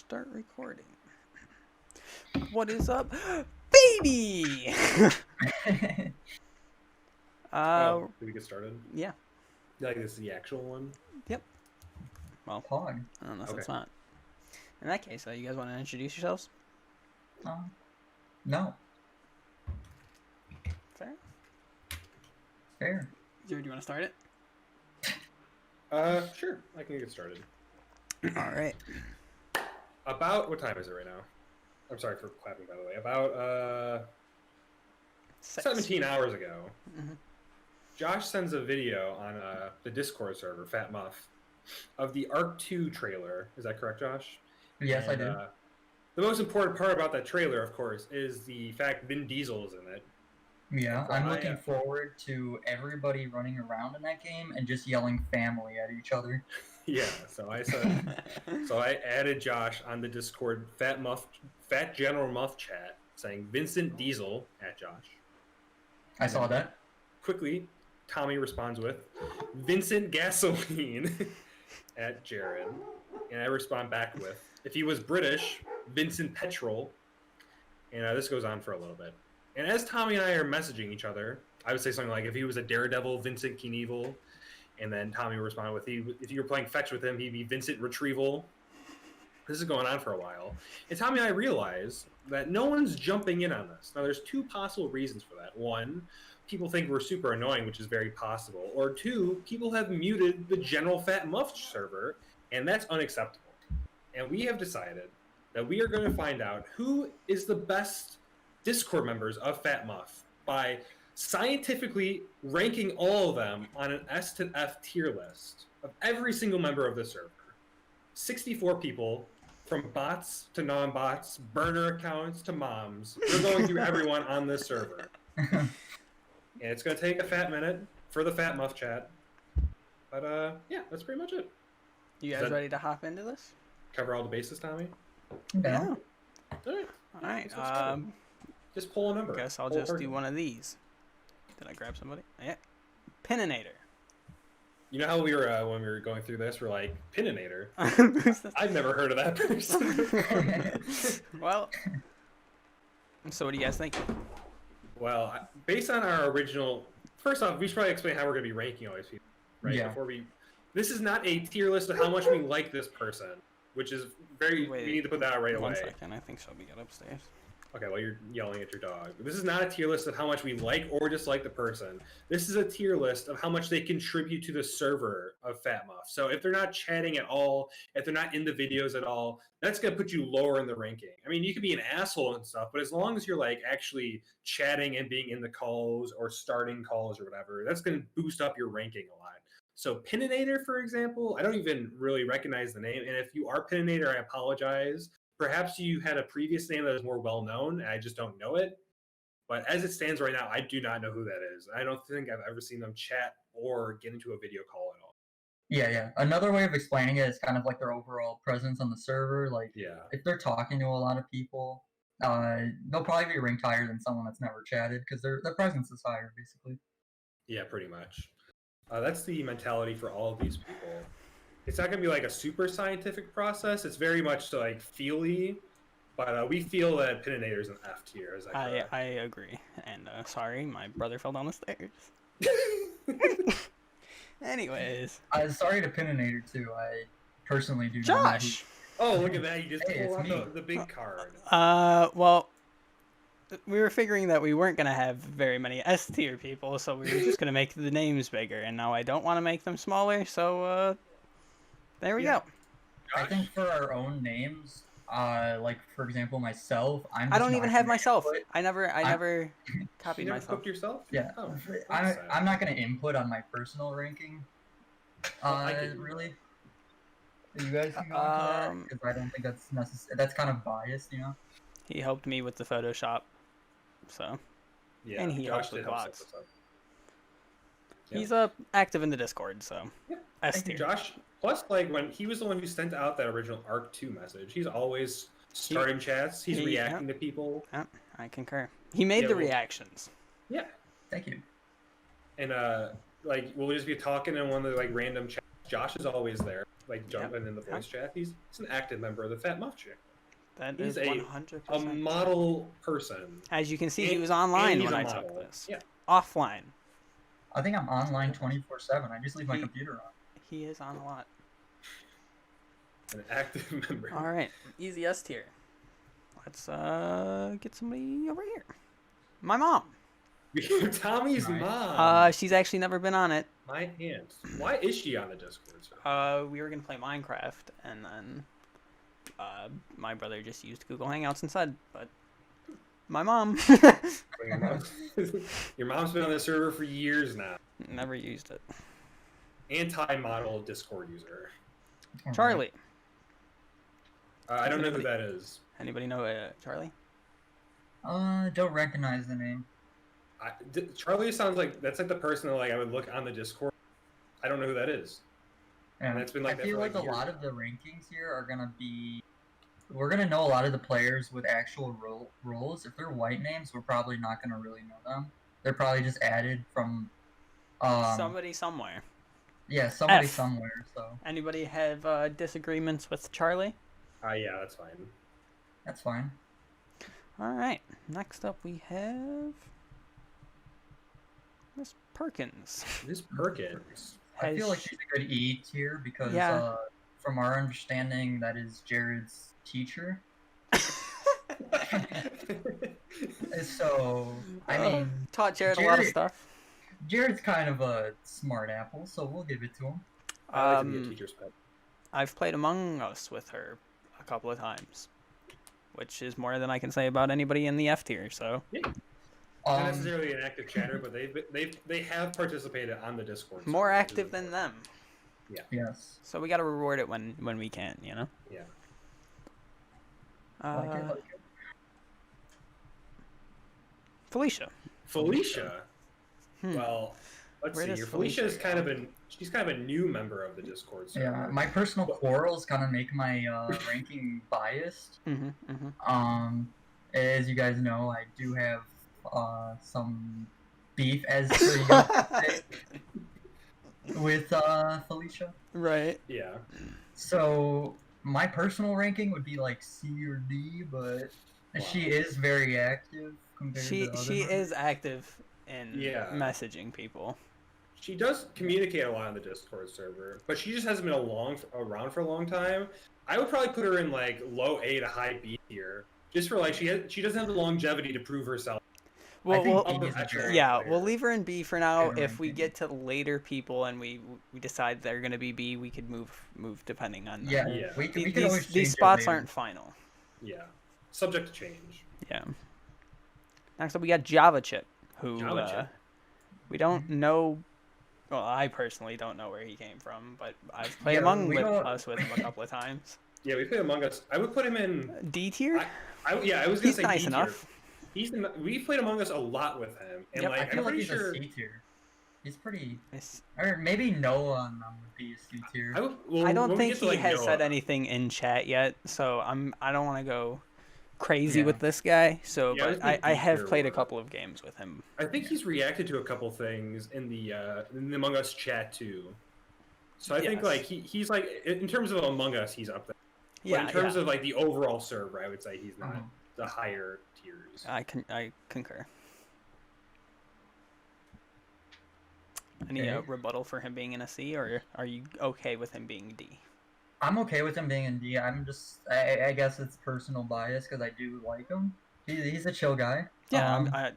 Start recording. What is up, baby? Did we get started? Yeah. Like this is the actual one? Yep. Well, Pog. I don't know if Okay. it's not. In that case, you guys want to introduce yourselves? No. Fair. Fair. Do you want to start it? Sure. I can get started. All right. About, what time is it right now? I'm sorry for clapping, by the way. About, 17 hours ago, Josh sends a video on the Discord server, Fat Muff, of the Arc 2 trailer. Is that correct, Josh? Yes, I do. The most important part about that trailer, of course, is the fact Vin Diesel is in it. Yeah, I'm looking forward to everybody running around in that game and just yelling family at each other. Yeah, so I said, so I added Josh on the Discord Fat General Muff chat, saying Vincent Diesel at Josh. I saw that. Quickly, Tommy responds with Vincent Gasoline at Jared, and I respond back with, if he was British, Vincent Petrol, and this goes on for a little bit. And as Tommy and I are messaging each other, I would say something like, if he was a Daredevil, Vincent Knievel. And then Tommy would respond with, if you were playing fetch with him, he'd be Vincent Retrieval. This is going on for a while. And Tommy and I realize that no one's jumping in on this. Now, there's two possible reasons for that. One, people think we're super annoying, which is very possible. Or two, people have muted the general Fat Muff server, and that's unacceptable. And we have decided that we are going to find out who is the best Discord members of Fat Muff by scientifically ranking all of them on an S to F tier list of every single member of the server. 64 people, from bots to non-bots, burner accounts to moms. We're going through everyone on this server. And it's going to take a fat minute for the Fat Muff chat. But yeah, that's pretty much it. You guys ready to hop into this? Cover all the bases, Tommy? Yeah. All right. Just pull a number. I guess I'll just do one of these. Did I grab somebody? Yeah. Pininator. You know how we were, when we were going through this, we're like, Pininator? I've never heard of that person. Well, so what do you guys think? Well, based on our original... First off, we should probably explain how we're going to be ranking all these people, right? Yeah. This is not a tier list of how much we like this person, which is very... Wait, we need to put that out right away. 1 second, I think Shelby got upstairs. Okay, well, you're yelling at your dog. This is not a tier list of how much we like or dislike the person. This is a tier list of how much they contribute to the server of Fat Muff. So if they're not chatting at all, if they're not in the videos at all, that's going to put you lower in the ranking. I mean, you could be an asshole and stuff, but as long as you're like actually chatting and being in the calls or starting calls or whatever, that's going to boost up your ranking a lot. So Pininator, for example, I don't even really recognize the name. And if you are Pininator, I apologize. Perhaps you had a previous name that was more well-known, and I just don't know it. But as it stands right now, I do not know who that is. I don't think I've ever seen them chat or get into a video call at all. Yeah. Another way of explaining it is kind of like their overall presence on the server. Like, if they're talking to a lot of people, they'll probably be ranked higher than someone that's never chatted because their presence is higher, basically. Yeah, pretty much. That's the mentality for all of these people. It's not going to be like a super scientific process. It's very much like feely, but we feel that Pininator is an F tier. Is that correct? I agree. And sorry, my brother fell down the stairs. Anyways. Sorry to Pininator, too. I personally do Josh! Oh, look at that. You just pulled out the big card. Well, we were figuring that we weren't going to have very many S tier people, so we were just going to make the names bigger. And now I don't want to make them smaller, so... there we go. I think for our own names, like for example myself, I don't even have myself. I never copied you never myself. cooked yourself? Yeah. Oh, I'm not gonna input on my personal ranking. Really. You guys can go into that because I don't think that's necessary. That's kind of biased, you know. He helped me with the Photoshop, so. Yeah. And he Josh helped with did help bots. set this up. He's active in the Discord, so. Yeah. S Thank you, tier. Josh. Plus, like when he was the one who sent out that original Arc 2 message, he's always starting chats. He's reacting to people. Yeah, I concur. He made the reactions. Yeah. Thank you. And like we'll just be talking in one of the like random chats, Josh is always there, like jumping in the voice chat. He's an active member of the Fat Muff Chick. That He's is 100%. a model person. As you can see, he was online when I took this. Yeah. Offline. I think I'm online 24/7. I just leave my computer on. He is on a lot. An active member. All right, easy S tier. Let's get somebody over here. My mom. Tommy's mom. She's actually never been on it. My aunt. Why is she on the Discord server? We were gonna play Minecraft, and then my brother just used Google Hangouts instead. But my mom. Your mom's been on the server for years now. Never used it. Anti-model Discord user. Charlie. I don't know who that is. Anybody know Charlie? Don't recognize the name. Charlie sounds like that's like the person that I would look on the Discord. I don't know who that is. Yeah. And it's been like I feel like a lot of the rankings here are gonna be. We're gonna know a lot of the players with actual roles. If they're white names, we're probably not gonna really know them. They're probably just added from somebody somewhere. Yeah, somebody somewhere. So. Anybody have disagreements with Charlie? Yeah, that's fine. That's fine. All right. Next up, we have Miss Perkins. Miss Perkins. I feel like she's a good E tier because from our understanding, that is Jared's teacher. So, I mean... Taught Jared a lot of stuff. Jared's kind of a smart apple, so we'll give it to him. I like to be a teacher's pet. I've played Among Us with her a couple of times, which is more than I can say about anybody in the F tier, so... Yeah. Not necessarily an active chatter, but they have participated on the Discord. More active than them. Yeah. Yes. So we got to reward it when we can, you know. Yeah. Like it. Felicia. Well, let's see. Felicia is she's kind of a new member of the Discord server. Yeah. My personal quarrels kind of make my ranking biased. As you guys know, I do have some beef, as per you say, with Felicia. Right. Yeah. So my personal ranking would be like C or D, but she is very active compared to other she is active in messaging people. She does communicate a lot on the Discord server, but she just hasn't been around for a long time. I would probably put her in like low A to high B tier, just for like she doesn't have the longevity to prove herself. Well, we'll leave her in B for now. If we get to later people and we decide they're gonna be B, we could move depending on. We can always these spots aren't final. Yeah, subject to change. Yeah. Next up, we got Java Chip, who we don't know. Well, I personally don't know where he came from, but I've played Among Us with him a couple of times. Yeah, we played Among Us. I would put him in D tier. I was gonna say nice D enough. Tier. We played Among Us a lot with him, and I feel like he's a C tier. He's pretty, or maybe Noah would be a C tier. I don't think he has said anything in chat yet, so I don't want to go crazy with this guy. So, but I have played a couple of games with him. I think he's reacted to a couple things in the Among Us chat too. So I think like he's like in terms of Among Us, he's up there. Yeah. But in terms of like the overall server, I would say he's not the higher tiers. I concur. Any rebuttal for him being in a C, or are you okay with him being D? I'm okay with him being in D. I'm just, I guess it's personal bias because I do like him. He's a chill guy. Yeah,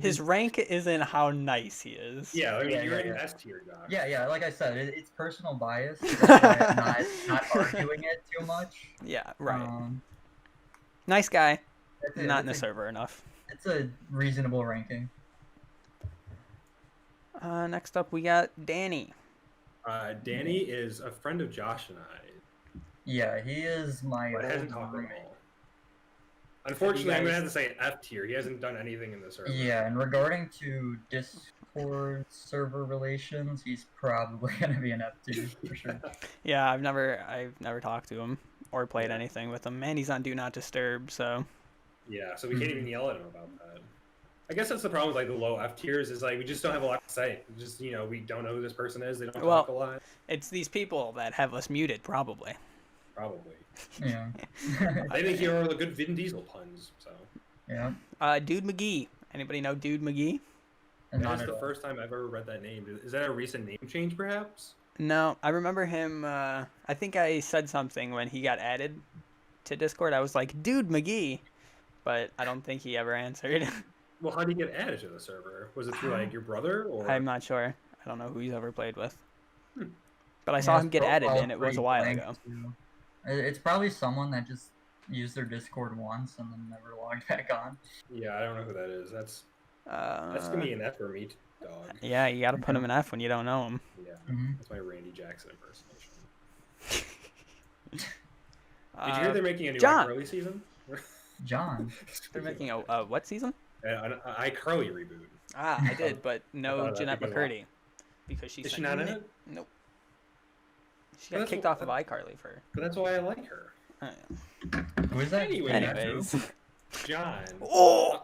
his rank isn't how nice he is. Yeah, I mean, you're in S tier, Doc. Yeah, like I said, it's personal bias. I'm not arguing it too much. Yeah, right. Nice guy. Not in the server enough. It's a reasonable ranking. Next up, we got Danny. Danny is a friend of Josh and I. Yeah, he is my hasn't talked at all. Unfortunately, I'm gonna have to say F tier. He hasn't done anything in the server. Yeah, and regarding to Discord server relations, he's probably gonna be an F tier for sure. Yeah, I've never talked to him or played anything with him, and he's on Do Not Disturb, so. Yeah, so we can't even yell at him about that. I guess that's the problem with like the low F tiers is like we just don't have a lot to say. Just we don't know who this person is. They don't talk a lot. It's these people that have us muted, probably. Probably. Yeah. They didn't hear all the good Vin Diesel puns, so. Yeah. Dude McGee. Anybody know Dude McGee? That's the first time I've ever read that name. Is that a recent name change, perhaps? No, I remember him. I think I said something when he got added to Discord. I was like, Dude McGee, but I don't think he ever answered. Well, how did he get added to the server? Was it through like your brother, or? I'm not sure. I don't know who he's ever played with. But I saw him get added, and it was a while ago. It's probably someone that just used their Discord once and then never logged back on. Yeah, I don't know who that is. That's gonna be an F for me, dog. Yeah, you gotta put him in F when you don't know him. Yeah, that's my Randy Jackson impersonation. Did you hear they're making a new iCarly season? John. They're making a what season? An iCarly reboot. I did, but no Jeanette McCurdy. Because she's she not in it? Nope. She got kicked off of iCarly for. But that's why I like her. Oh, yeah. Who is that? Anyways. John. Oh!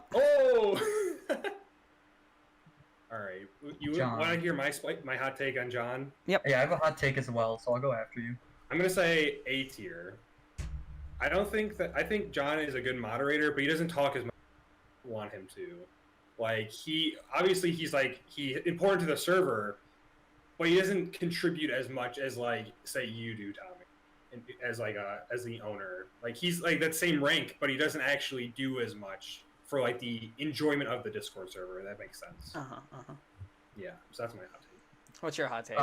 All right. You want to hear my hot take on John? Yep. Yeah, I have a hot take as well, so I'll go after you. I'm gonna say A tier. I think John is a good moderator, but he doesn't talk as much as I want him to. Like he's important to the server, but he doesn't contribute as much as like say you do, Tommy, as the owner. Like he's like that same rank, but he doesn't actually do as much for like the enjoyment of the Discord server. That makes sense. Yeah, so that's my hot take. What's your hot take?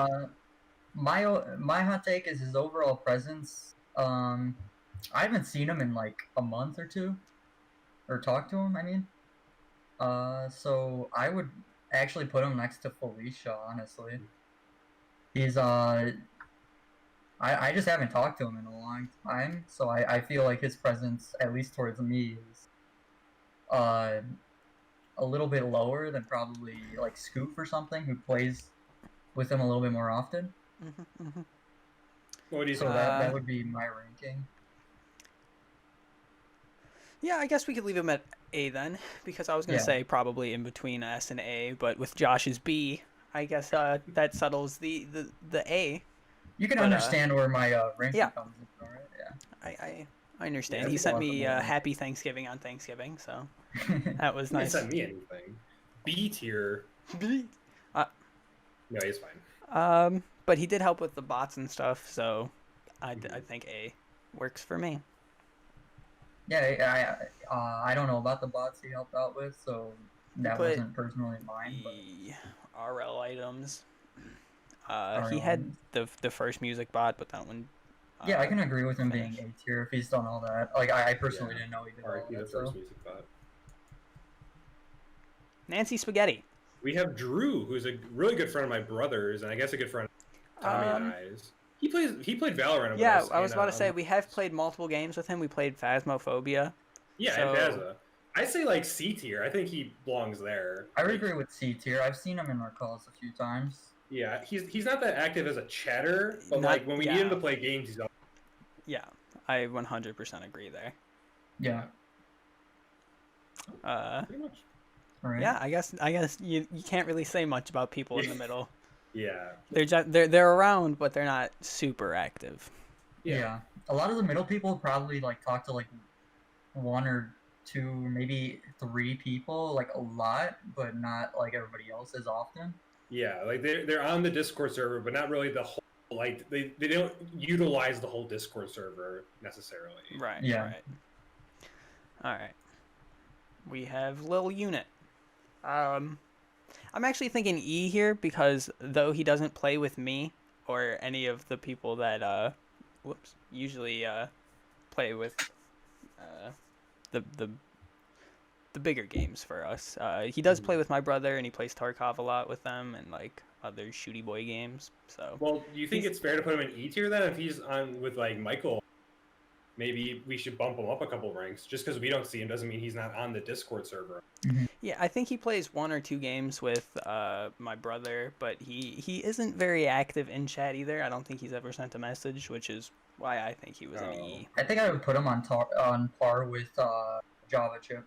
My hot take is his overall presence. I haven't seen him in like a month or two, or talked to him. I mean, so I would actually put him next to Felicia. Honestly, he's I just haven't talked to him in a long time, so I feel like his presence, at least towards me, is a little bit lower than probably like Scoop or something, who plays with him a little bit more often. What do you So think? that would be my ranking. Yeah, I guess we could leave him at A then, because I was going to say probably in between S and A, but with Josh's B, I guess that settles the A. You can understand where my ranking comes from, right? Yeah. I understand. Yeah, he sent me Happy Thanksgiving on Thanksgiving, so that was nice. He didn't send me anything. B tier. B. No, he's fine. But he did help with the bots and stuff, so I think A works for me. Yeah, I don't know about the bots he helped out with, so that wasn't personally mine. But... RL items. He had the first music bot, but that one. Yeah, I can agree with him being A tier if he's done all that. Like I personally didn't know he did all that. First music bot. Nancy Spaghetti. We have Drew, who's a really good friend of my brother's, and I guess a good friend of Tommy and I's. He played Valorant. Yeah, I was about to say we have played multiple games with him. We played Phasmophobia. Yeah, and Phasma. I'd say like C tier. I think he belongs there. I would agree with C tier. I've seen him in our calls a few times. Yeah, he's not that active as a chatter, but like when we need him to play games, he's up. Yeah, I 100% agree there. Yeah. Pretty much. Right. Yeah, I guess you can't really say much about people in the middle. Yeah. They're around, but they're not super active. Yeah. A lot of the middle people probably like talk to like one or two, maybe three people, like a lot, but not like everybody else as often. Yeah, like they're on the Discord server, but not really the whole. Like they don't utilize the whole Discord server necessarily. Right. Yeah. Right. All right. We have Lil Unit. I'm actually thinking E here because though he doesn't play with me or any of the people that usually play with the bigger games for us. He does play with my brother and he plays Tarkov a lot with them and like other shooty boy games. So well, do you think it's fair to put him in E tier then if he's on with like Michael? Maybe we should bump him up a couple ranks. Just because we don't see him doesn't mean he's not on the Discord server. Mm-hmm. Yeah, I think he plays 1 or 2 games with my brother, but he isn't very active in chat either. I don't think he's ever sent a message, which is why I think he was an E. I think I would put him on par with Java Chip.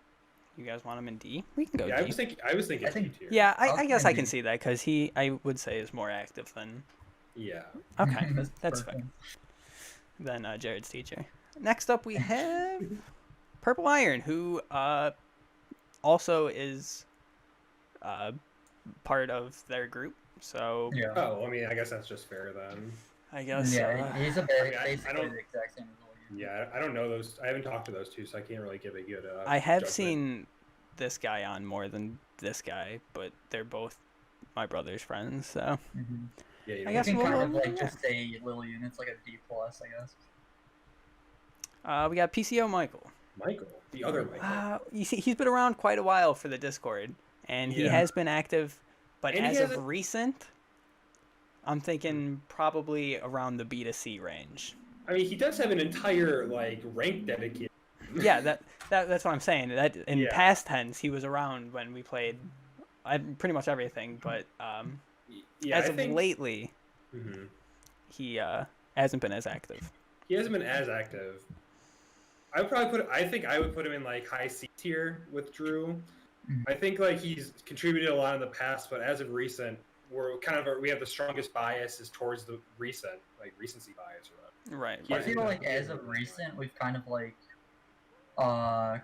you guys want him in D? We can go Yeah, D. I was thinking D tier. Yeah, I I'll guess say I can D. see that because I would say is more active than. Yeah. Okay, that's perfect. fair. Than Jared's teacher. Next up, we have Purple Iron, who also is part of their group. So Yeah. Oh, I mean, I guess that's just fair then. I guess. Yeah, he's a I mean, basically don't- the exact same as all you. Yeah, I don't know those. I haven't talked to those two, so I can't really give a good. I have judgment. seen this guy on more than this guy, but they're both my brother's friends. So Mm-hmm. Yeah, you I know, guess You can we'll- kind of like yeah. just say Lillian. It's like a D plus, I guess. we got PCO Michael. Michael, the other Michael. You see, he's been around quite a while for the Discord, and he Yeah. has been active. But And he as has of recent, I'm thinking probably around the B to C range. I mean, he does have an entire like rank dedicated. Yeah, that's what I'm saying. That in Yeah. past tense, he was around when we played pretty much everything. But Yeah, as I of think lately, Mhm. he hasn't been as active. he hasn't been as active. I think I would put him in like high C tier with Drew. Mhm. I think like he's contributed a lot in the past, but as of recent, we have the strongest bias is towards the recency bias or whatever. Right. Yeah, I right. feel like as of recent, we've kind of like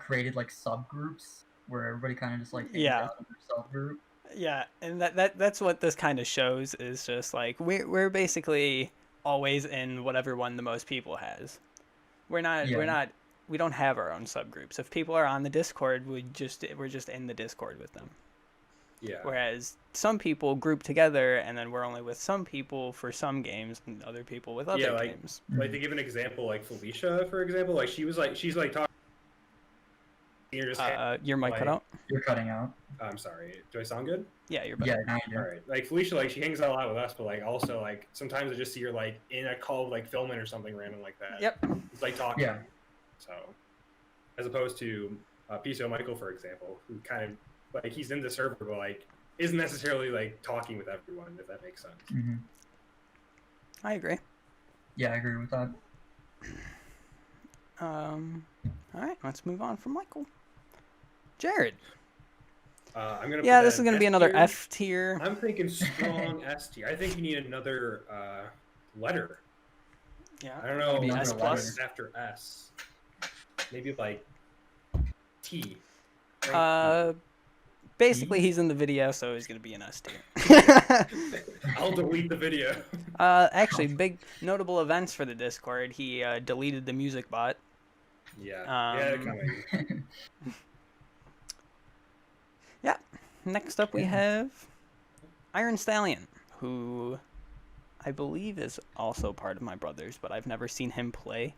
created like subgroups where everybody kind of just like hangs Yeah. out in their subgroup. Yeah, and that's what this kind of shows is just like we're basically always in whatever one the most people has. We don't have our own subgroups. If people are on the Discord, we're just in the Discord with them. Yeah. Whereas some people group together and then we're only with some people for some games and other people with other games. Like to give an example, like Felicia, for example, like she's talking. You're just Your mic cut out? You're cutting out. I'm sorry. Do I sound good? Yeah, you're Yeah, better. now you do. All right. Like Felicia, like she hangs out a lot with us, but like also like sometimes I just see her like in a call like filming or something random like that. Yep. It's like talking. Yeah. So, as opposed to PCO Michael, for example, who kind of like he's in the server, but like isn't necessarily like talking with everyone, if that makes sense. Mm-hmm. I agree. Yeah, I agree with that. All right, let's move on from Michael. Jared. I'm gonna. Yeah, put this that is gonna in be S another tier. F tier. I'm thinking strong S tier. I think you need another letter. Yeah. I don't know. Maybe Another S what's plus. after S. Maybe like T. Basically, he's in the video, so he's gonna be an S tier. I'll delete the video. Actually, big notable events for the Discord. He deleted the music bot. Yeah. Um, Yeah. Next up, we have Iron Stallion, who I believe is also part of my brother's, but I've never seen him play.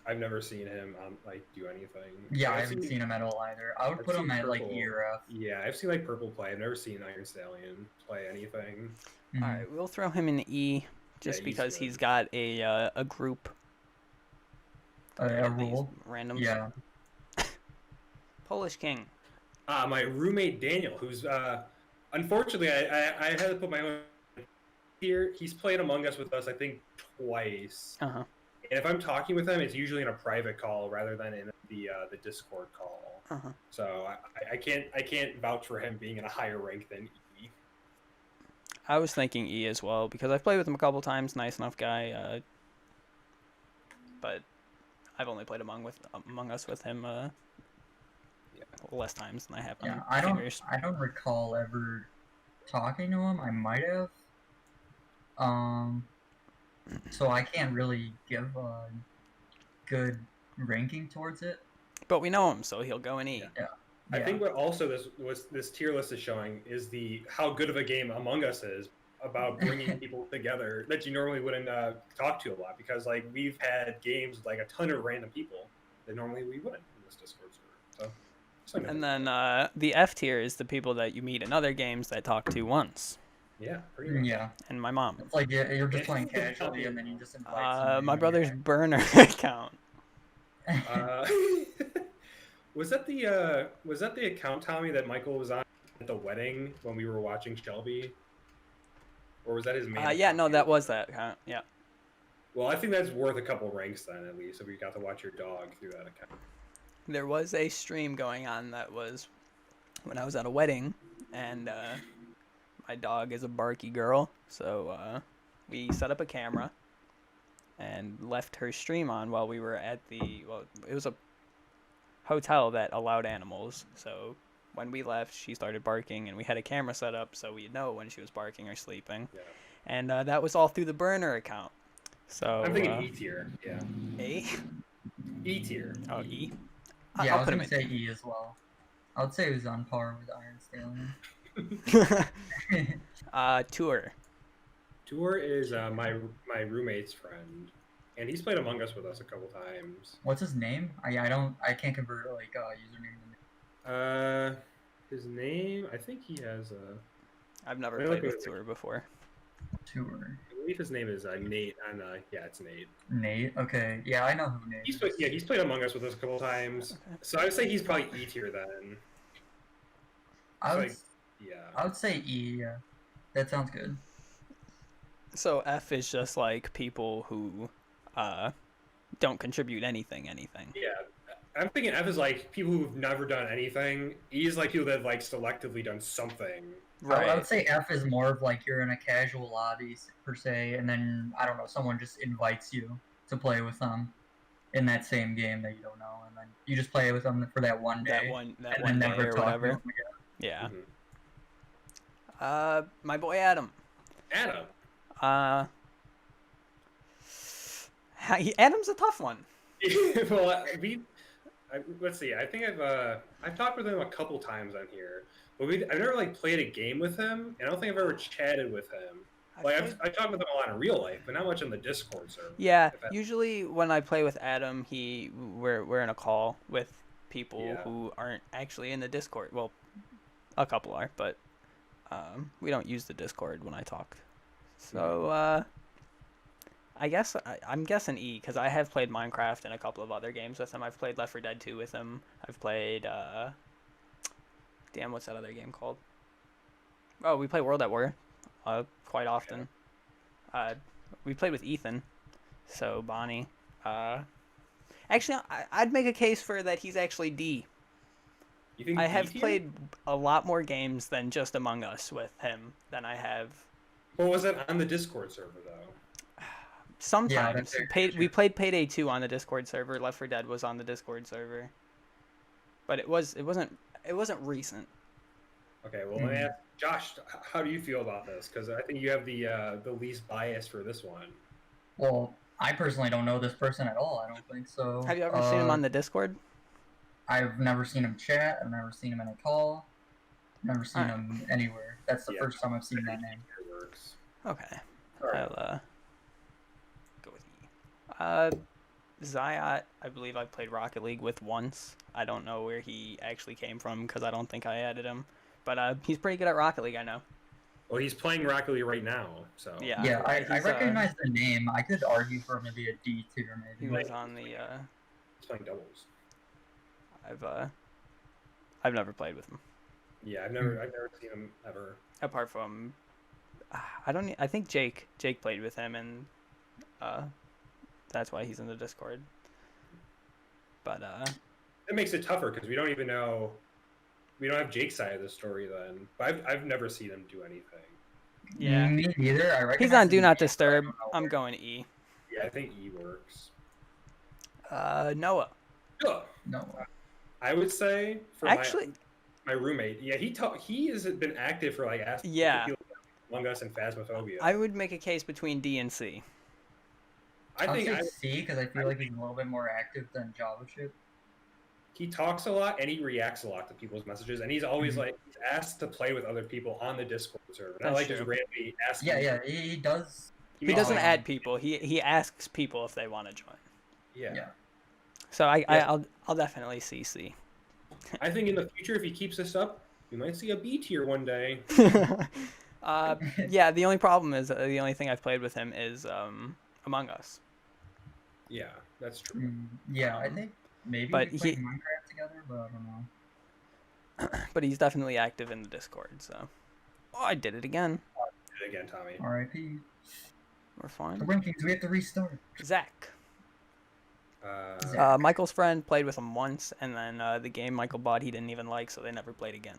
I've never seen him like do anything. Yeah, I I've haven't seen him at all either. I would I've put seen him at like Purple. E or F. Yeah, I've seen like Purple play. I've never seen Iron Stallion play anything. Mhm. All right, we'll throw him in E, just Yeah, because he's good. he's got a group. A These rule. randoms. Yeah. Polish King. My roommate Daniel, who's unfortunately I had to put my own here. He's played Among Us with us, I think, twice. Uh huh. And if I'm talking with him, it's usually in a private call rather than in the Discord call. Uh huh. So I can't vouch for him being in a higher rank than E. I was thinking E as well because I've played with him a couple times. Nice enough guy. But I've only played Among Us with him less times than I have. Yeah, on Fingers. I don't recall ever talking to him. I might have. So I can't really give a good ranking towards it. But we know him, so he'll go in E. Yeah. I think what also this tier list is showing is how good of a game Among Us is about bringing people together that you normally wouldn't talk to a lot, because like we've had games with like a ton of random people that normally we wouldn't in this Discord server. So And then the F tier is the people that you meet in other games that talk to once. yeah, pretty much. Yeah. And my mom. It's like you're just playing casually and then you just invite somebody My in brother's there. burner account. Was that the account, Tommy, that Michael was on at the wedding when we were watching Shelby? Or was that his main Yeah, account? no, that was that account. Yeah. Well, I think that's worth a couple ranks then, at least, if you got to watch your dog through that account. There was a stream going on that was when I was at a wedding, and my dog is a barky girl, so we set up a camera and left her stream on while we were at it was a hotel that allowed animals. So when we left, she started barking, and we had a camera set up so we'd know when she was barking or sleeping. Yeah. And that was all through the burner account. So I'm thinking E tier. Yeah. A? E tier. Oh, E? Yeah, I was put gonna him say E as well. I would say it was on par with Iron Stallion. Tour. Tour is my roommate's friend, and he's played Among Us with us a couple times. What's his name? I can't convert like username. His name, I think he has a. I've never played with Tour before. Tour. I believe his name is Nate, and yeah, it's Nate. Nate. Okay. Yeah, I know who Nate. He's played Among Us with us a couple times. Okay. So I would say he's probably E tier then. I would say E. Yeah, that sounds good. So F is just like people who don't contribute anything. Yeah, I'm thinking F is like people who've never done anything. E is like people that have like selectively done something. Right. I would say F is more of like you're in a casual lobby per se, and then I don't know, someone just invites you to play with them in that same game that you don't know, and then you just play with them for that one day. That one day or whatever. Yeah. Mm-hmm. My boy Adam. Adam's a tough one. Well, let's see. I think I've talked with him a couple times on here, but I've never like played a game with him, and I don't think I've ever chatted with him. I talk with him a lot in real life, but not much on the Discord server. Yeah, usually when I play with Adam, we're in a call with people who aren't actually in the Discord. Well, a couple are, but we don't use the Discord when I talk. So I guess I'm guessing E, because I have played Minecraft and a couple of other games with him. I've played Left 4 Dead 2 with him. I've played damn, what's that other game called? Oh, we play World at War quite often. We played with Ethan, so Bonnie. Actually, I'd make a case for that he's actually D. You think I have played a lot more games than just Among Us with him than I have. What was that on the Discord server though? Sometimes we played Payday 2 on the Discord server. Left 4 Dead was on the Discord server, but it wasn't recent. Okay, well, let me ask Josh, how do you feel about this? Because I think you have the least bias for this one. Well, I personally don't know this person at all. I don't think so. Have you ever seen him on the Discord? I've never seen him chat. I've never seen him in a call. Never seen him anywhere. That's the first time I've seen that name. Okay. Right. I'll go with E. Zayat, I believe I played Rocket League with once. I don't know where he actually came from because I don't think I added him. But he's pretty good at Rocket League, I know. Well, he's playing Rocket League right now, so... Yeah, I recognize the name. I could argue for him to be a D tier, maybe. He was on the... He's playing doubles. I've never played with him. Yeah, I've never seen him ever. Apart from... I think Jake played with him, and that's why he's in the Discord. But it makes it tougher because we don't even know. We don't have Jake's side of the story then. But I've never seen him do anything. Yeah, me neither. He's on Do Not Disturb. I'm going E. Yeah, I think E works. Noah. Noah. I would say for actually my roommate. Yeah, he has been active for like asking people Among Us and Phasmophobia. I would make a case between D and C. I think C because I feel like he's a little bit more active than JavaScript. He talks a lot and he reacts a lot to people's messages, and he's always like he's asked to play with other people on the Discord server. Not like just randomly asking. Yeah, he does. He doesn't add people. He asks people if they want to join. Yeah. So I'll definitely see C. I think in the future, if he keeps this up, we might see a B tier one day. Yeah, the only problem is the only thing I've played with him is Among Us. Yeah, that's true. Yeah, I think maybe but we played Minecraft together, but I don't know. But he's definitely active in the Discord, so... Oh, I did it again. Did it again, Tommy. R.I.P. We're fine. The rankings, we have to restart. Zach. Zach. Michael's friend played with him once, and then the game Michael bought he didn't even like, so they never played again.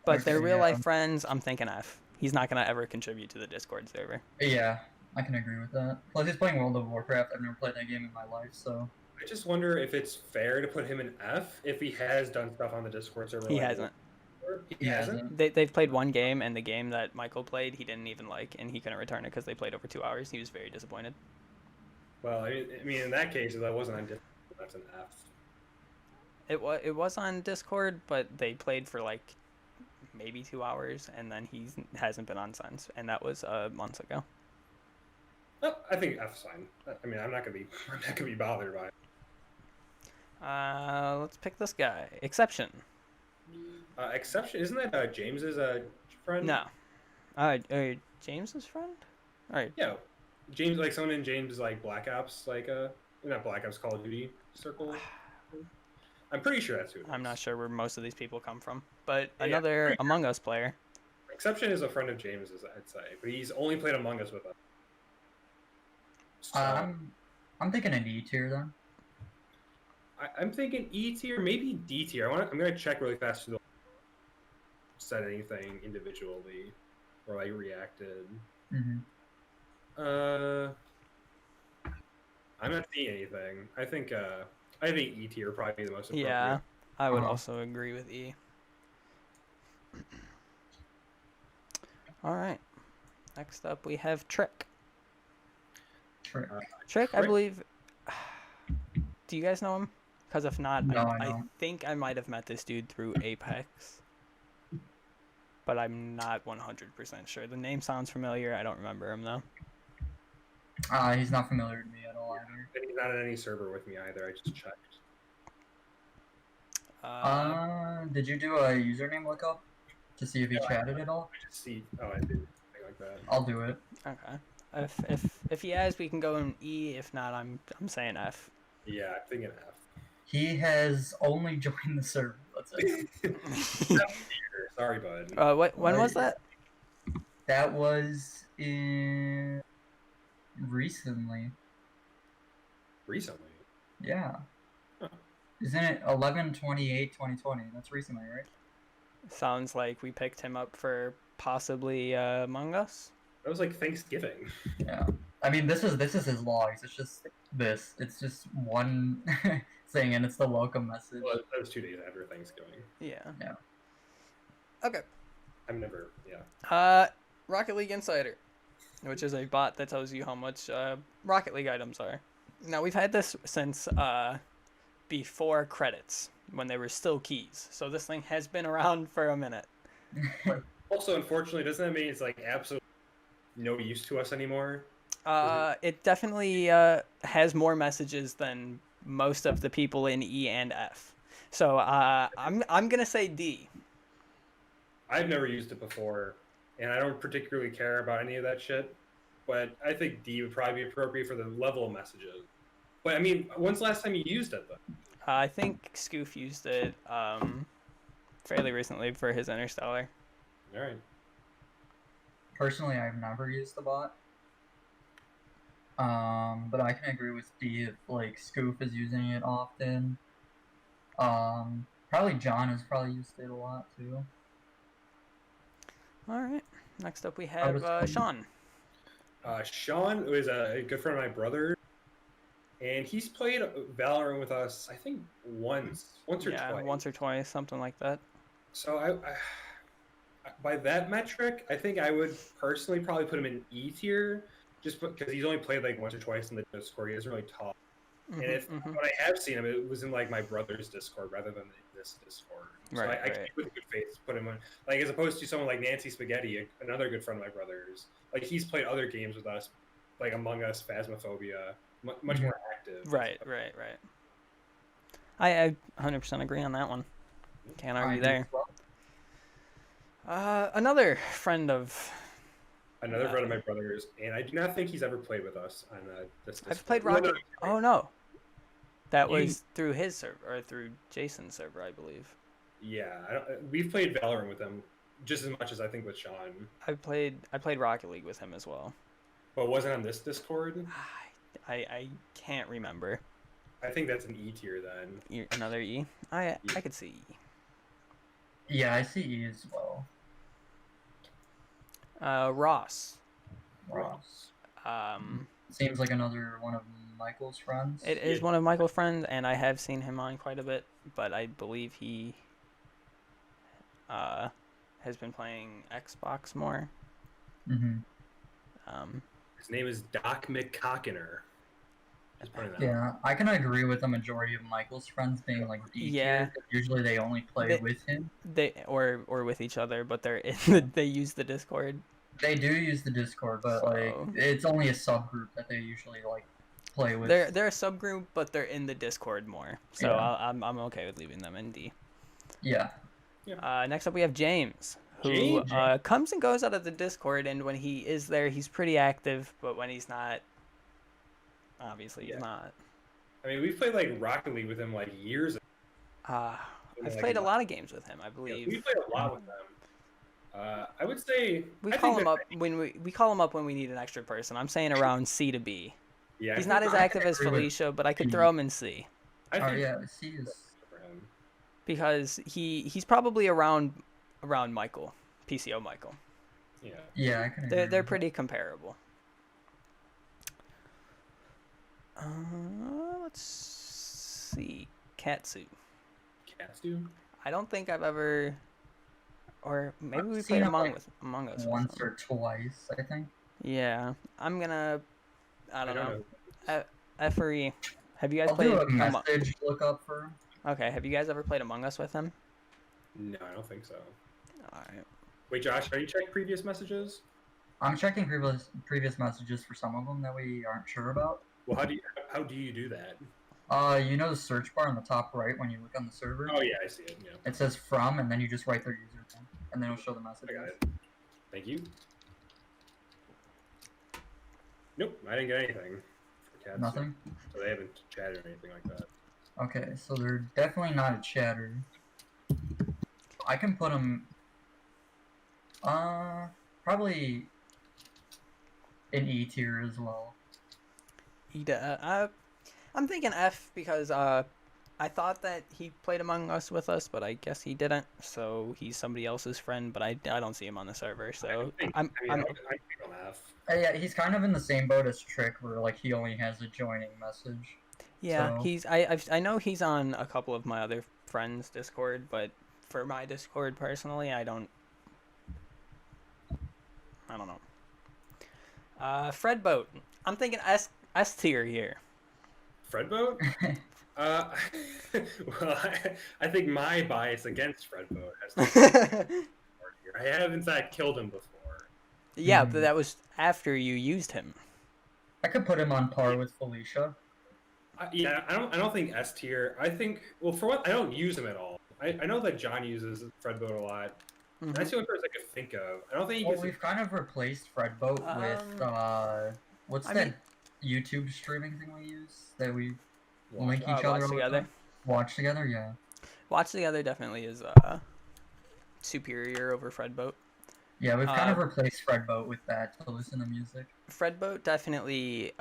But Okay, they're real yeah. life friends. I'm thinking F. He's not gonna ever contribute to the Discord server. Yeah, I can agree with that. Plus, he's playing World of Warcraft. I've never played that game in my life, so. I just wonder if it's fair to put him in F if he has done stuff on the Discord server. He hasn't. He hasn't? They've played one game, and the game that Michael played, he didn't even like, and he couldn't return it because they played over 2 hours. He was very disappointed. Well, I mean, in that case, if that wasn't on Discord, that's an F. It was on Discord, but they played for like maybe 2 hours, and then he hasn't been on since, and that was months ago. Oh, I think F's fine. I mean, I'm not gonna be bothered by it. Let's pick this guy. Exception. Exception, isn't that James's friend? No. James's friend? All right. Yeah, James, like someone in James like Black Ops, like not Black Ops, Call of Duty circle. I'm pretty sure that's who it is. I'm not sure where most of these people come from, but another Among Us player. Exception is a friend of James's, I'd say, but he's only played Among Us with us. So, I'm thinking an E tier then. I'm thinking E tier, maybe D tier. I'm gonna check really fast to said anything individually or like reacted. I'm not seeing anything. I think E tier probably the most appropriate. Yeah, I would also agree with E. All right. Next up, we have Trick. Trick, I believe. Do you guys know him? Because if not, no, I think I might have met this dude through Apex. But I'm not 100% sure. The name sounds familiar. I don't remember him, though. He's not familiar to me at all either. And he's not in any server with me either. I just checked. Did you do a username lookup to see if he chatted at all? I just see. Oh, I did. Something like that. I'll do it. Okay. If he has, we can go in E. If not, I'm saying F. Yeah, I'm thinking F. He has only joined the server. That's it. Sorry, bud. When was that? That was recently. Recently? Yeah. Huh. Isn't it 11/28/2020? That's recently, right? Sounds like we picked him up for possibly Among Us. That was like Thanksgiving. Yeah. I mean, this is his logs. It's just this. It's just one thing, and it's the welcome message. Well, that was 2 days after Thanksgiving. Yeah. Yeah. Okay. I've never. Yeah. Rocket League Insider, which is a bot that tells you how much Rocket League items are. Now, we've had this since before credits, when they were still keys. So this thing has been around for a minute. Also, unfortunately, doesn't that mean it's like absolutely no use to us anymore? It definitely has more messages than most of the people in E and F. So I'm gonna say D. I've never used it before, and I don't particularly care about any of that shit. But I think D would probably be appropriate for the level of messages. But I mean, when's the last time you used it, though? I think Scoof used it fairly recently for his Interstellar. All right. Personally, I've never used the bot. But I can agree with D if like Scoof is using it often. Probably John has probably used it a lot too. All right. Next up, we have Sean. Sean is a good friend of my brother, and he's played Valorant with us. I think once or twice. Yeah, once or twice, something like that. So I by that metric, I think I would personally probably put him in E tier, just because he's only played like once or twice in the Discord. He doesn't really talk. And when I have seen him, it was in like my brother's Discord rather than this Discord. So I can't with good faith put him in, like, as opposed to someone like Nancy Spaghetti, another good friend of my brother's. Like, he's played other games with us, like Among Us, Phasmophobia, much more active. Right. I 100% agree on that one. Can't argue there. Another friend of my brother's, and I do not think he's ever played with us on this Discord. I've played Rocket. Oh no, that was through his server or through Jason's server, I believe. Yeah, we've played Valorant with him just as much as I think with Sean. I played Rocket League with him as well. But wasn't on this Discord? I can't remember. I think that's an E tier then. Another E? I could see E. Yeah, I see E as well. Ross. Ross. Um, Seems like another one of Michael's friends. it is one of Michael's friends, and I have seen him on quite a bit, but I believe he has been playing Xbox more. Mm-hmm. His name is Doc McCockiner. Yeah, I can agree with the majority of Michael's friends being like D tier. Yeah. Usually they only play with him. Or with each other, but they use the Discord. They do use the Discord, but like it's only a subgroup that they usually like play with. They're a subgroup, but they're in the Discord more. So yeah. I'm okay with leaving them in D. Yeah. Next up we have James, who comes and goes out of the Discord, and when he is there, he's pretty active, but when he's not, obviously he's not. I mean, we've played like Rocket League with him like years ago. I've played a lot of games with him, I believe. Yeah, we played a lot with them. I would say we call him up when we need an extra person. I'm saying around C to B. Yeah, he's not as active as Felicia, but I could throw him in C. C is because he's probably around Michael, PCO Michael. Yeah. Yeah, I can agree. They're pretty comparable. Let's see, Katsu. I don't think I've ever. Or maybe we played Among Us once or twice, I think. Yeah, I'm gonna. I don't know. Effery, have you guys played? Do a message look up for him. Okay, have you guys ever played Among Us with him? No, I don't think so. All right. Wait, Josh, are you checking previous messages? I'm checking previous messages for some of them that we aren't sure about. Well, how do you do that? You know the search bar on the top right when you look on the server? Oh yeah, I see it. Yeah. It says from, and then you just write their username, and then it'll show the message. I got it. Thank you. Nope, I didn't get anything. For cats. Nothing? So they haven't chatted or anything like that. Okay, so they're definitely not a chatter. I can put them... probably in E tier as well. I'm thinking F because I thought that he played Among Us with us, but I guess he didn't. So he's somebody else's friend, but I don't see him on the server. So I'm F. Yeah, he's kind of in the same boat as Trick, where like he only has a joining message. Yeah, so. I know he's on a couple of my other friends' Discord, but for my Discord personally, I don't know. Fred Boat. I'm thinking S tier here. Fred Boat? Well, I think my bias against Fred Boat has to be I have in fact killed him before. Yeah, but that was after you used him. I could put him on par with Felicia. Yeah, I don't think S tier. I think for what I don't use him at all. I know that John uses Fred Boat a lot. Mm-hmm. That's the only person I could think of. I don't think. We've kind of replaced Fred Boat with what's that YouTube streaming thing we use that we link each other watch together. Watch together, yeah. Watch together definitely is superior over Fred Boat. Yeah, we've kind of replaced Fred Boat with that to listen to music. Fred Boat definitely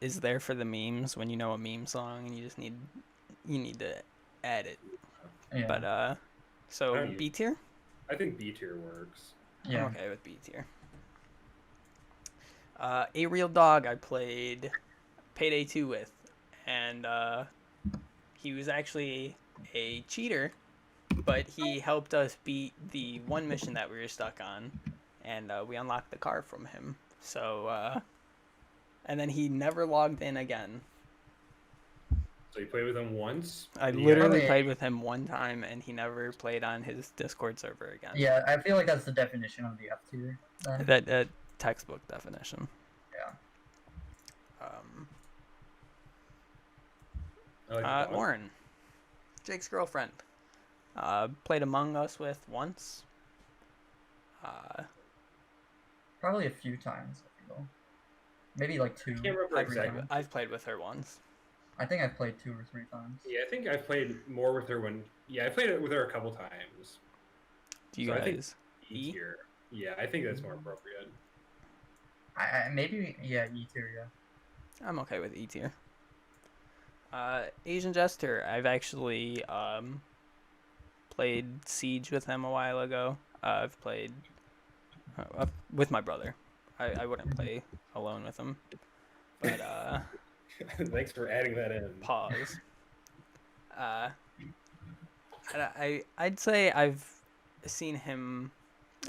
is there for the memes when you know a meme song and you just need to add it. Yeah. But so B tier? I think B tier works. Yeah. I'm okay with B tier. A Real Dog I played Payday 2 with, and he was actually a cheater, but he helped us beat the one mission that we were stuck on, and we unlocked the car from him. So, and then he never logged in again. So you played with him once? I literally played with him one time, and he never played on his Discord server again. Yeah, I feel like that's the definition of the F tier. That textbook definition. Yeah. Lauren, Jake's girlfriend. Played Among Us with once. Probably a few times, I feel. Maybe like 2. I can't remember exactly. I've played with her once. I think I've played 2 or 3 times. Yeah, I think I've played more with her I played it with her a couple times. Do you guys E tier? Yeah, I think that's more appropriate. Maybe, yeah, E tier, yeah. I'm okay with E tier. Asian Jester, I've actually played Siege with him a while ago. I've played with my brother. I wouldn't play alone with him. But thanks for adding that in. Pause. I'd say I've seen him.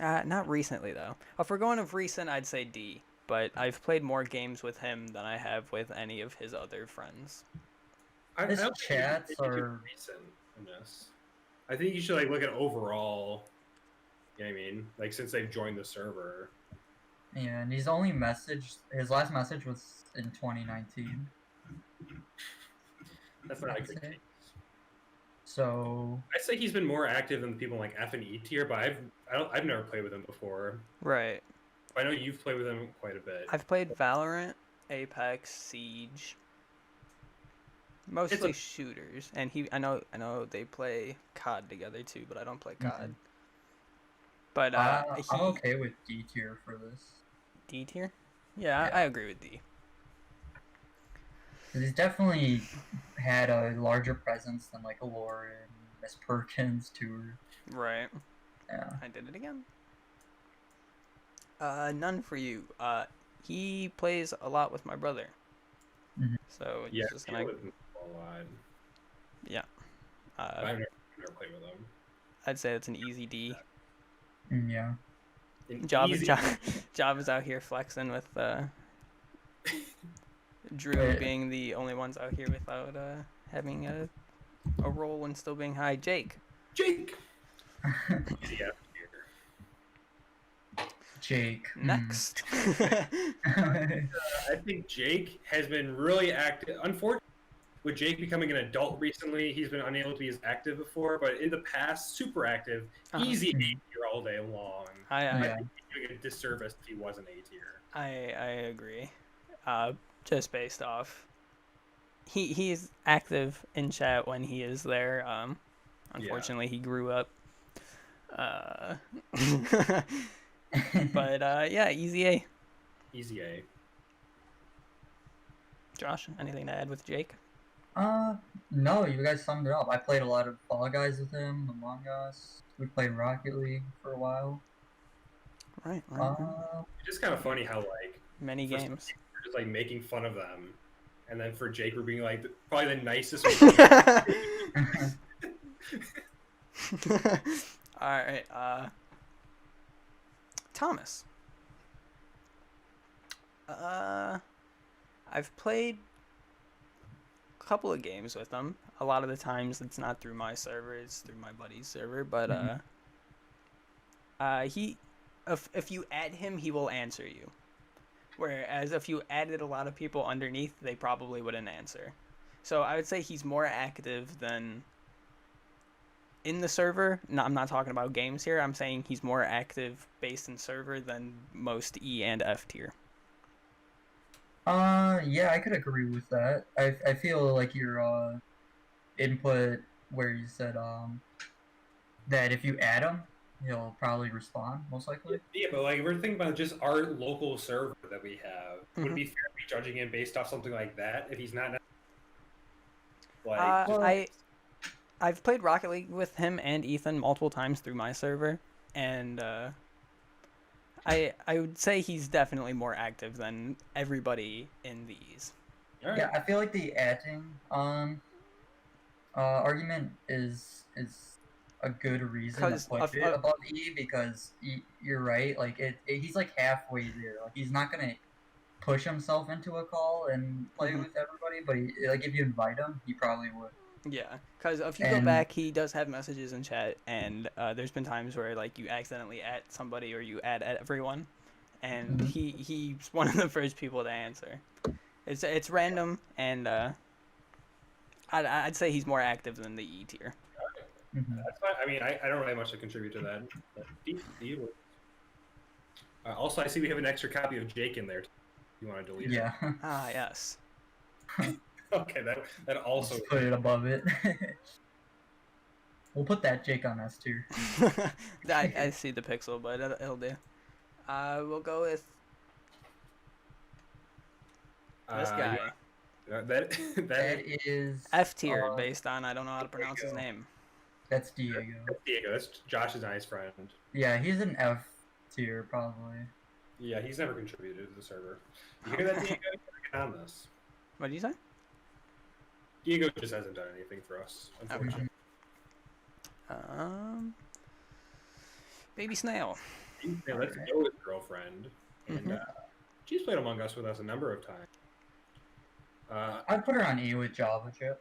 Not recently though. If we're going of recent, I'd say D. But I've played more games with him than I have with any of his other friends. His chats are recent in this. I think you should like look at overall. You know what I mean? Like since they've joined the server. Yeah, and his last message was in 2019. That's not a good case. So I say he's been more active than people like F and E tier, but I've never played with him before. Right. I know you've played with him quite a bit. I've played Valorant, Apex, Siege. Mostly shooters, and I know they play COD together too, but I don't play COD. Mm-hmm. But I'm okay with D tier for this. D tier? Yeah. I agree with D. He's definitely had a larger presence than like a Lauren, Miss Perkins, tour. Right. Yeah. I did it again. None for you. He plays a lot with my brother. Mm-hmm. So it's just gonna. Yeah. I've never played with him. I'd say it's an easy D. Yeah. Job is out here flexing with Drew being the only ones out here without having a role and still being high. Jake. Jake. Next. I think Jake has been really active. Unfortunately, with Jake becoming an adult recently, he's been unable to be as active before, but in the past, super active, easy A tier all day long. I think he's doing a disservice if he was an A tier. I agree. Just based off. He's active in chat when he is there. Unfortunately, he grew up. But easy A. Easy A. Josh, anything to add with Jake? No, you guys summed it up. I played a lot of Fall Guys with him, Among Us. We played Rocket League for a while. Right. It's just kind of funny how like many games we're just like making fun of them, and then for Jake we're being like probably the nicest. All right. Thomas. I've played a couple of games with him. A lot of the times it's not through my server, it's through my buddy's server, but if you add him, he will answer you. Whereas if you added a lot of people underneath, they probably wouldn't answer. So I would say he's more active than in the server. No, I'm not talking about games here. I'm saying he's more active based in server than most E and F tier. Yeah, I could agree with that. I feel like your input where you said that if you add him, he'll probably respond most likely. Yeah, but like we're thinking about just our local server that we have. Would it be fair to be judging him based off something like that if he's not? Like, I've played Rocket League with him and Ethan multiple times through my server, and I would say he's definitely more active than everybody in these. Right. Yeah, I feel like the adding argument is a good reason to push it above E, because you're right. Like he's like halfway there. Like he's not gonna push himself into a call and play with everybody, but like if you invite him, he probably would. Yeah, because if you go back, he does have messages in chat, and there's been times where like you accidentally add somebody or you add everyone, and he's one of the first people to answer. It's random, and I'd say he's more active than the E tier. That's fine. I mean, I don't really have much to contribute to that. Also, I see we have an extra copy of Jake in there. You want to delete it? Yeah. Ah, yes. Okay, that also just put it above it. We'll put that Jake on S tier. I see the pixel, but it'll do. We'll go with this guy. That is F tier, based on I don't know how to pronounce his name. That's Diego. That's Diego. That's Josh's nice friend. Yeah, he's an F tier probably. Yeah, he's never contributed to the server. You hear that, Diego? You gotta get on this. What did you say? Diego just hasn't done anything for us, unfortunately. Baby Snail. Yeah, let's go with girlfriend, and she's played Among Us with us a number of times. I'd put her on E with Java chip.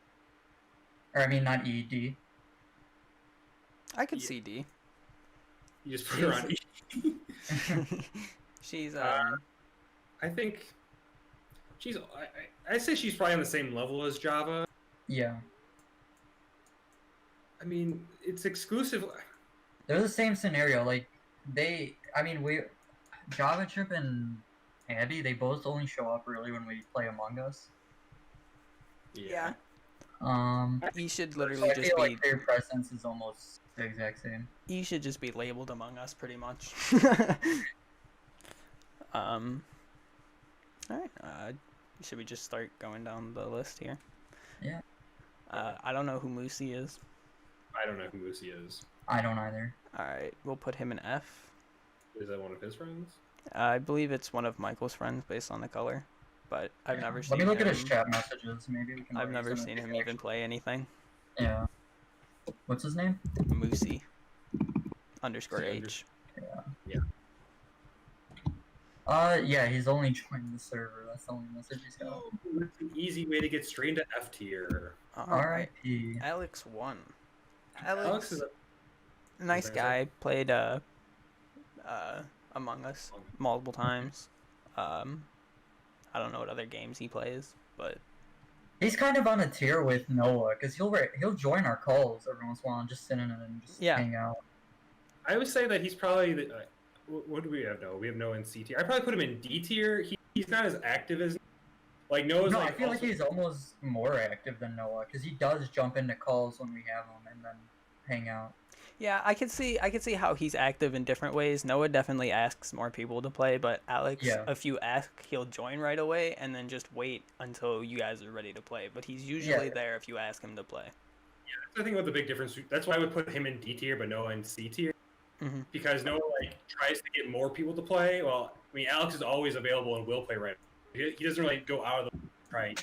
Or I mean, not E, D. I could see D. You just put her on E. She's I think she's. I say she's probably on the same level as Java. Yeah. I mean, it's exclusive. They're the same scenario. Like Java chip and Abby, they both only show up really when we play Among Us. Yeah. E should literally I just feel be. like their presence is almost the exact same. E should just be labeled Among Us, pretty much. All right. Should we just start going down the list here? Yeah. I don't know who Moosey is. I don't know who Lucy is. I don't either. All right, we'll put him in F. Is that one of his friends? I believe it's one of Michael's friends based on the color, but I've never seen. Let me look him. at his chat messages. Maybe we can. I've never seen him even play anything. Yeah. What's his name? Moosey. _H. Yeah. Yeah, he's only joined the server. That's the only message he's got. It's an easy way to get straight into F tier. R.I.P. Alex 1. Alex is a nice guy. Played Among Us multiple times. I don't know what other games he plays, but he's kind of on a tier with Noah because he'll join our calls every once in a while and just sit in and just hang out. I would say that he's probably the. What do we have? No, we have Noah in C tier. I probably put him in D tier. He's not as active as like Noah's. No, I feel like he's almost more active than Noah because he does jump into calls when we have him and then hang out. Yeah, I could see how he's active in different ways. Noah definitely asks more people to play, but Alex, if you ask, he'll join right away and then just wait until you guys are ready to play. But he's usually there if you ask him to play. Yeah, that's the thing about the big difference. That's why I would put him in D tier, but Noah in C tier. Because Noah tries to get more people to play. Well, I mean, Alex is always available and will play right. He doesn't really go out of the try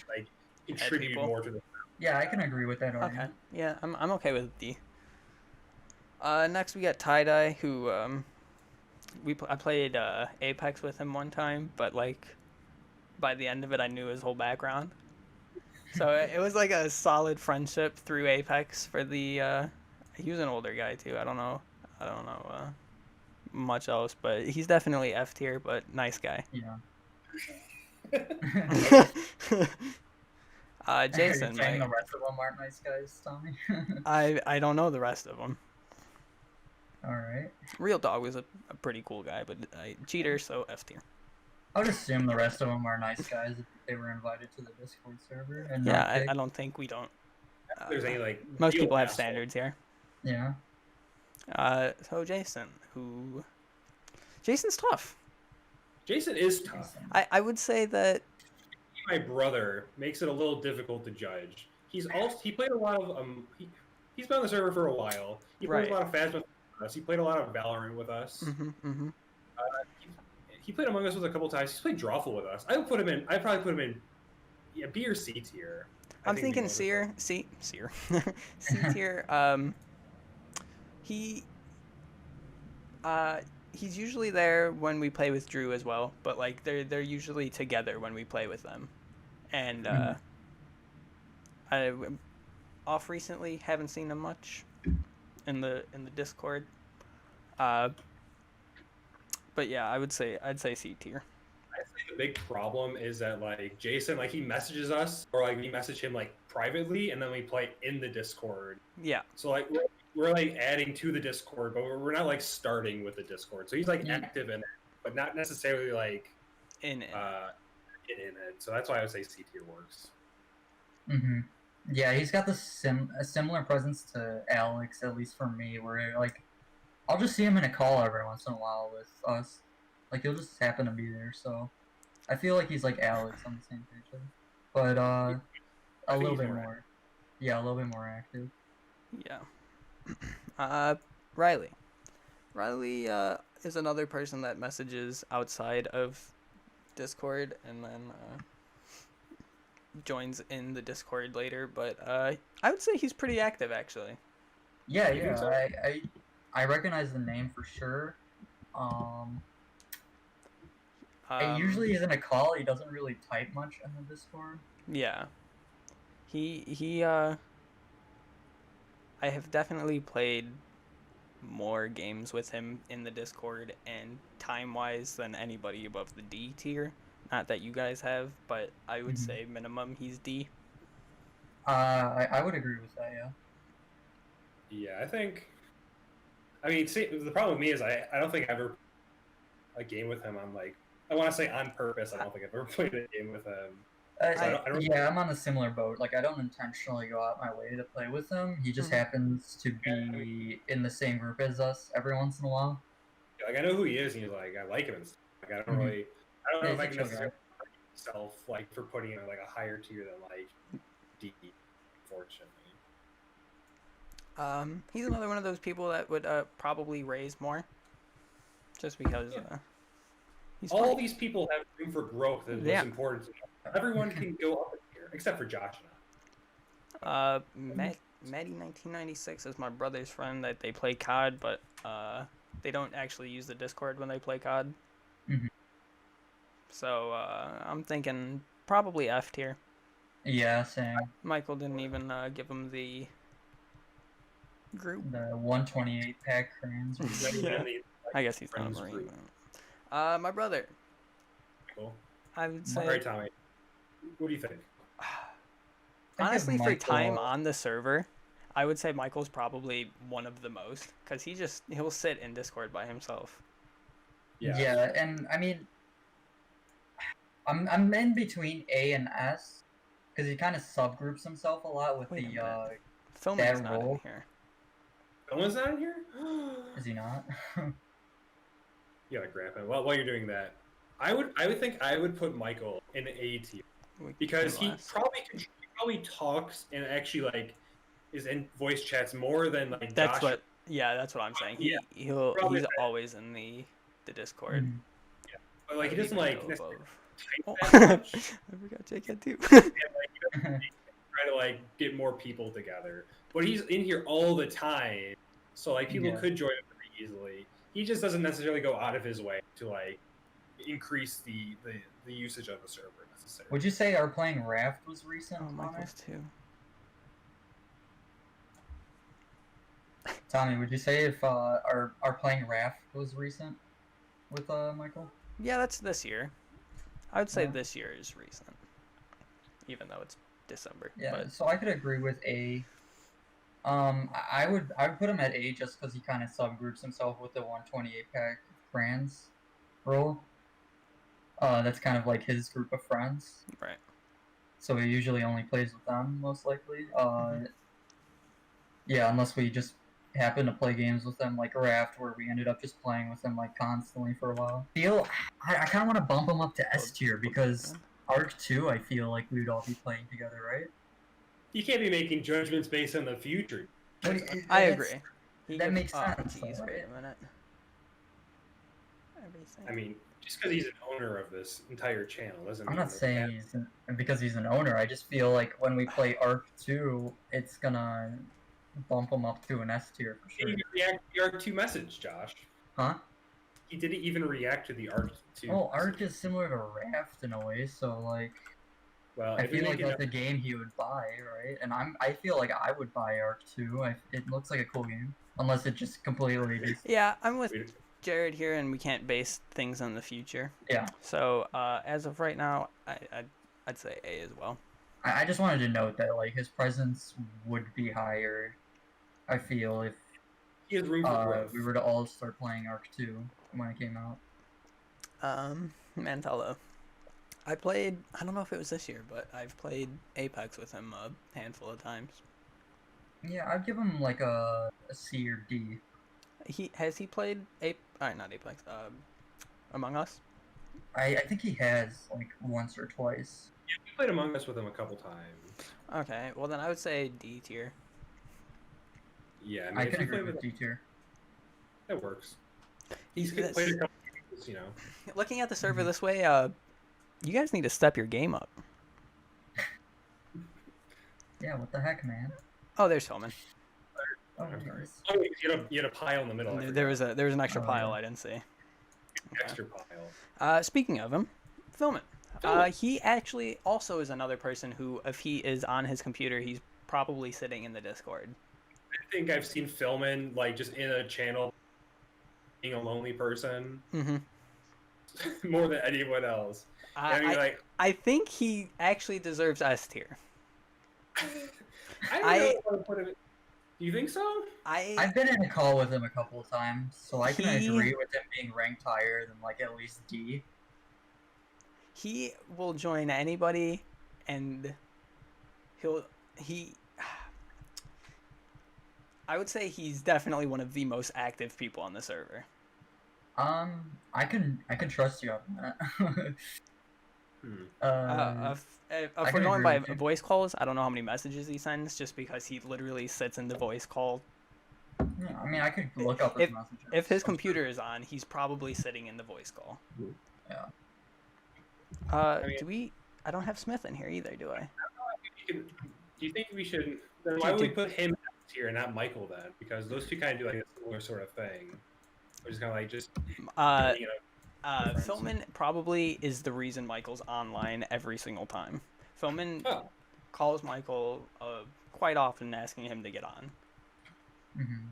contribute more to the. Yeah, I can agree with that argument. Okay. Yeah, I'm okay with D. Next we got Tie Dye, who I played Apex with him one time, but by the end of it I knew his whole background. So it was like a solid friendship through Apex for the. He was an older guy too. I don't know much else, but he's definitely F tier, but nice guy. Yeah. Jason. Are you saying the rest of them aren't nice guys, Tommy? I don't know the rest of them. All right. Real Dog was a pretty cool guy, but cheater, so F tier. I would assume the rest of them are nice guys if they were invited to the Discord server. And yeah, I don't think we don't. There's any most people have standards here. Yeah. So Jason's tough. Jason is tough. I would say that my brother makes it a little difficult to judge. He played a lot of he's been on the server for a while. He played a lot of Phasma with us. He played a lot of Valorant with us. He played Among Us with a couple times. He's played Drawful with us. I'd probably put him in B or C tier. I'm thinking C tier. C tier. He's usually there when we play with Drew as well, but they're usually together when we play with them. And I off recently, haven't seen him much in the Discord. But yeah, I'd say C tier. I think the big problem is that Jason, he messages us or we message him privately, and then we play in the Discord. Yeah. So we're adding to the Discord, but we're not starting with the Discord. So he's active in it, but not necessarily in it. In it. So that's why I would say C tier works. Yeah, he's got a similar presence to Alex, at least for me, where I'll just see him in a call every once in a while with us. He'll just happen to be there, so I feel like he's like Alex on the same page. But a little bit more. Yeah, a little bit more active. Yeah. Riley. Riley, is another person that messages outside of Discord and then joins in the Discord later. But I would say he's pretty active, actually. Yeah, You think so? I recognize the name for sure. He usually is in a call. He doesn't really type much in the Discord. Yeah. He I have definitely played more games with him in the Discord and time-wise than anybody above the D tier. Not that you guys have, but I would say minimum he's D. I would agree with that, yeah. Yeah, I think. I mean, see, the problem with me is I don't think I've ever a game with him on like I want to say on purpose. I don't think I've ever played a game with him. Yeah, I'm on a similar boat. Like, I don't intentionally go out my way to play with him. He just happens to be in the same group as us every once in a while. Like, I know who he is, and he's like, I like him and stuff. Like, I don't know if I can necessarily myself like for putting him in like a higher tier than like D, unfortunately. He's another one of those people that would probably raise more, just because all these people have room for growth. And what's important. Everyone can go up here, except for Josh and I. Maddie 1996 is my brother's friend that they play COD, but they don't actually use the Discord when they play COD. So I'm thinking probably F tier. Yeah, same. Michael didn't even give him the group. The 128 pack crayons. I guess he's not a Marine. My brother. Cool. I would say. All right, Tommy. What do you think? Honestly, for time on the server, I would say Michael's probably one of the most, because he'll sit in Discord by himself. Yeah, and I mean, I'm in between A and S, because he kind of subgroups himself a lot with Filming's not in here. Filming's not in here? Is he not? You gotta grab him. While you're doing that, I would think I would put Michael in A tier because he probably talks and actually like is in voice chats more than like that's Josh. That's what I'm saying. He's always in the Discord. Yeah, but like he doesn't like I forgot JK too. Try to like get more people together, but he's in here all the time, so like people could join him pretty easily. He just doesn't necessarily go out of his way to like increase the usage of the server necessarily. Would you say our playing Raft was recent? Oh, Michael's too. Tommy, would you say if our playing Raft was recent with Michael? Yeah, that's this year. I would say this year is recent, even though it's December. Yeah, so I could agree with A. I would put him at A just because he kind of subgroups himself with the 128 pack friends role. That's kind of like his group of friends. Right. So he usually only plays with them, most likely. Yeah, unless we just happen to play games with them like Raft, where we ended up just playing with them like constantly for a while. I kind of want to bump him up to S tier because Arc 2, I feel like we would all be playing together, right? You can't be making judgments based on the future. I agree. That makes sense. Geez, wait a minute. I mean, just because he's an owner of this entire channel doesn't mean... I'm not saying because he's an owner. I just feel like when we play Arc 2, it's gonna bump him up to an S tier for sure. He didn't react to the Arc 2 message, Josh. Huh? He didn't even react to the Arc 2. Oh, Arc is similar to Raft in a way, so like... Well, I feel like that's a game he would buy, right? And I feel like I would buy Arc 2. It looks like a cool game, unless it just completely. Yeah, I'm with Jared here, and we can't base things on the future. Yeah. So as of right now, I'd say A as well. I just wanted to note that like his presence would be higher. I feel if he has room for growth. We were to all start playing Arc 2 when it came out. Mantello. I don't know if it was this year, but I've played Apex with him a handful of times. Yeah, I'd give him like a C or D. Has he played not Apex, Among Us? I think he has, like, once or twice. Yeah, we played Among Us with him a couple times. Okay, well then I would say D tier. Yeah, I can agree with D tier. That works. He's played a couple games, you know. Looking at the server this way, you guys need to step your game up. Yeah, what the heck, man? Oh, there's Hillman. Oh, I'm sorry. nice. Oh, you had a pile in the middle. There was an extra Oh, pile yeah. I didn't see. extra pile. Speaking of him, Philman. He actually also is another person who, if he is on his computer, he's probably sitting in the Discord. I think I've seen Philman like just in a channel being a lonely person more than anyone else. I think he actually deserves S tier. I don't know how to put it. Do you think so? I've been in a call with him a couple of times, so I can agree with him being ranked higher than like at least D. He will join anybody, and I would say he's definitely one of the most active people on the server. I can trust you on that. If we're going by voice calls, I don't know how many messages he sends, just because he literally sits in the voice call. Yeah, I mean, I could look up his messages. If his computer is on, he's probably sitting in the voice call. Yeah. I don't have Smith in here either, do I? Do you think we should? Then why would we put him here and not Michael then? Because those two kind of do like a similar sort of thing. We're just kind of like Philman probably is the reason Michael's online every single time. Philman calls Michael quite often, asking him to get on. Mm-hmm.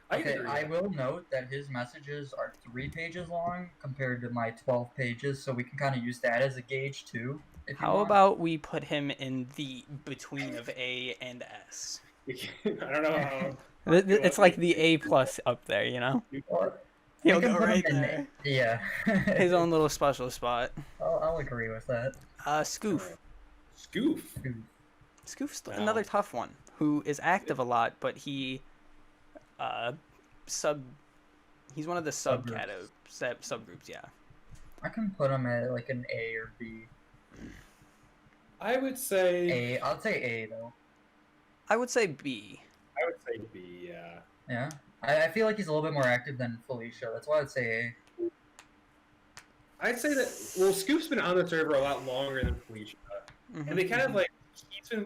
I will note that his messages are 3 pages long compared to my 12 pages, so we can kind of use that as a gauge too. How about we put him in the between of A and S? I don't know how. It's like the A+ up there, you know? He'll go right there. Yeah. His own little special spot. I'll agree with that. Scoof. Scoof's another tough one, who is active a lot, but he's one of the subgroups, yeah. I can put him at like an A or B. I would say A. I'll say A though. I would say B. I would say B, yeah. Yeah. I feel like he's a little bit more active than Felicia. That's why I'd say A. I'd say that Scoop's been on the server a lot longer than Felicia, and they kind of like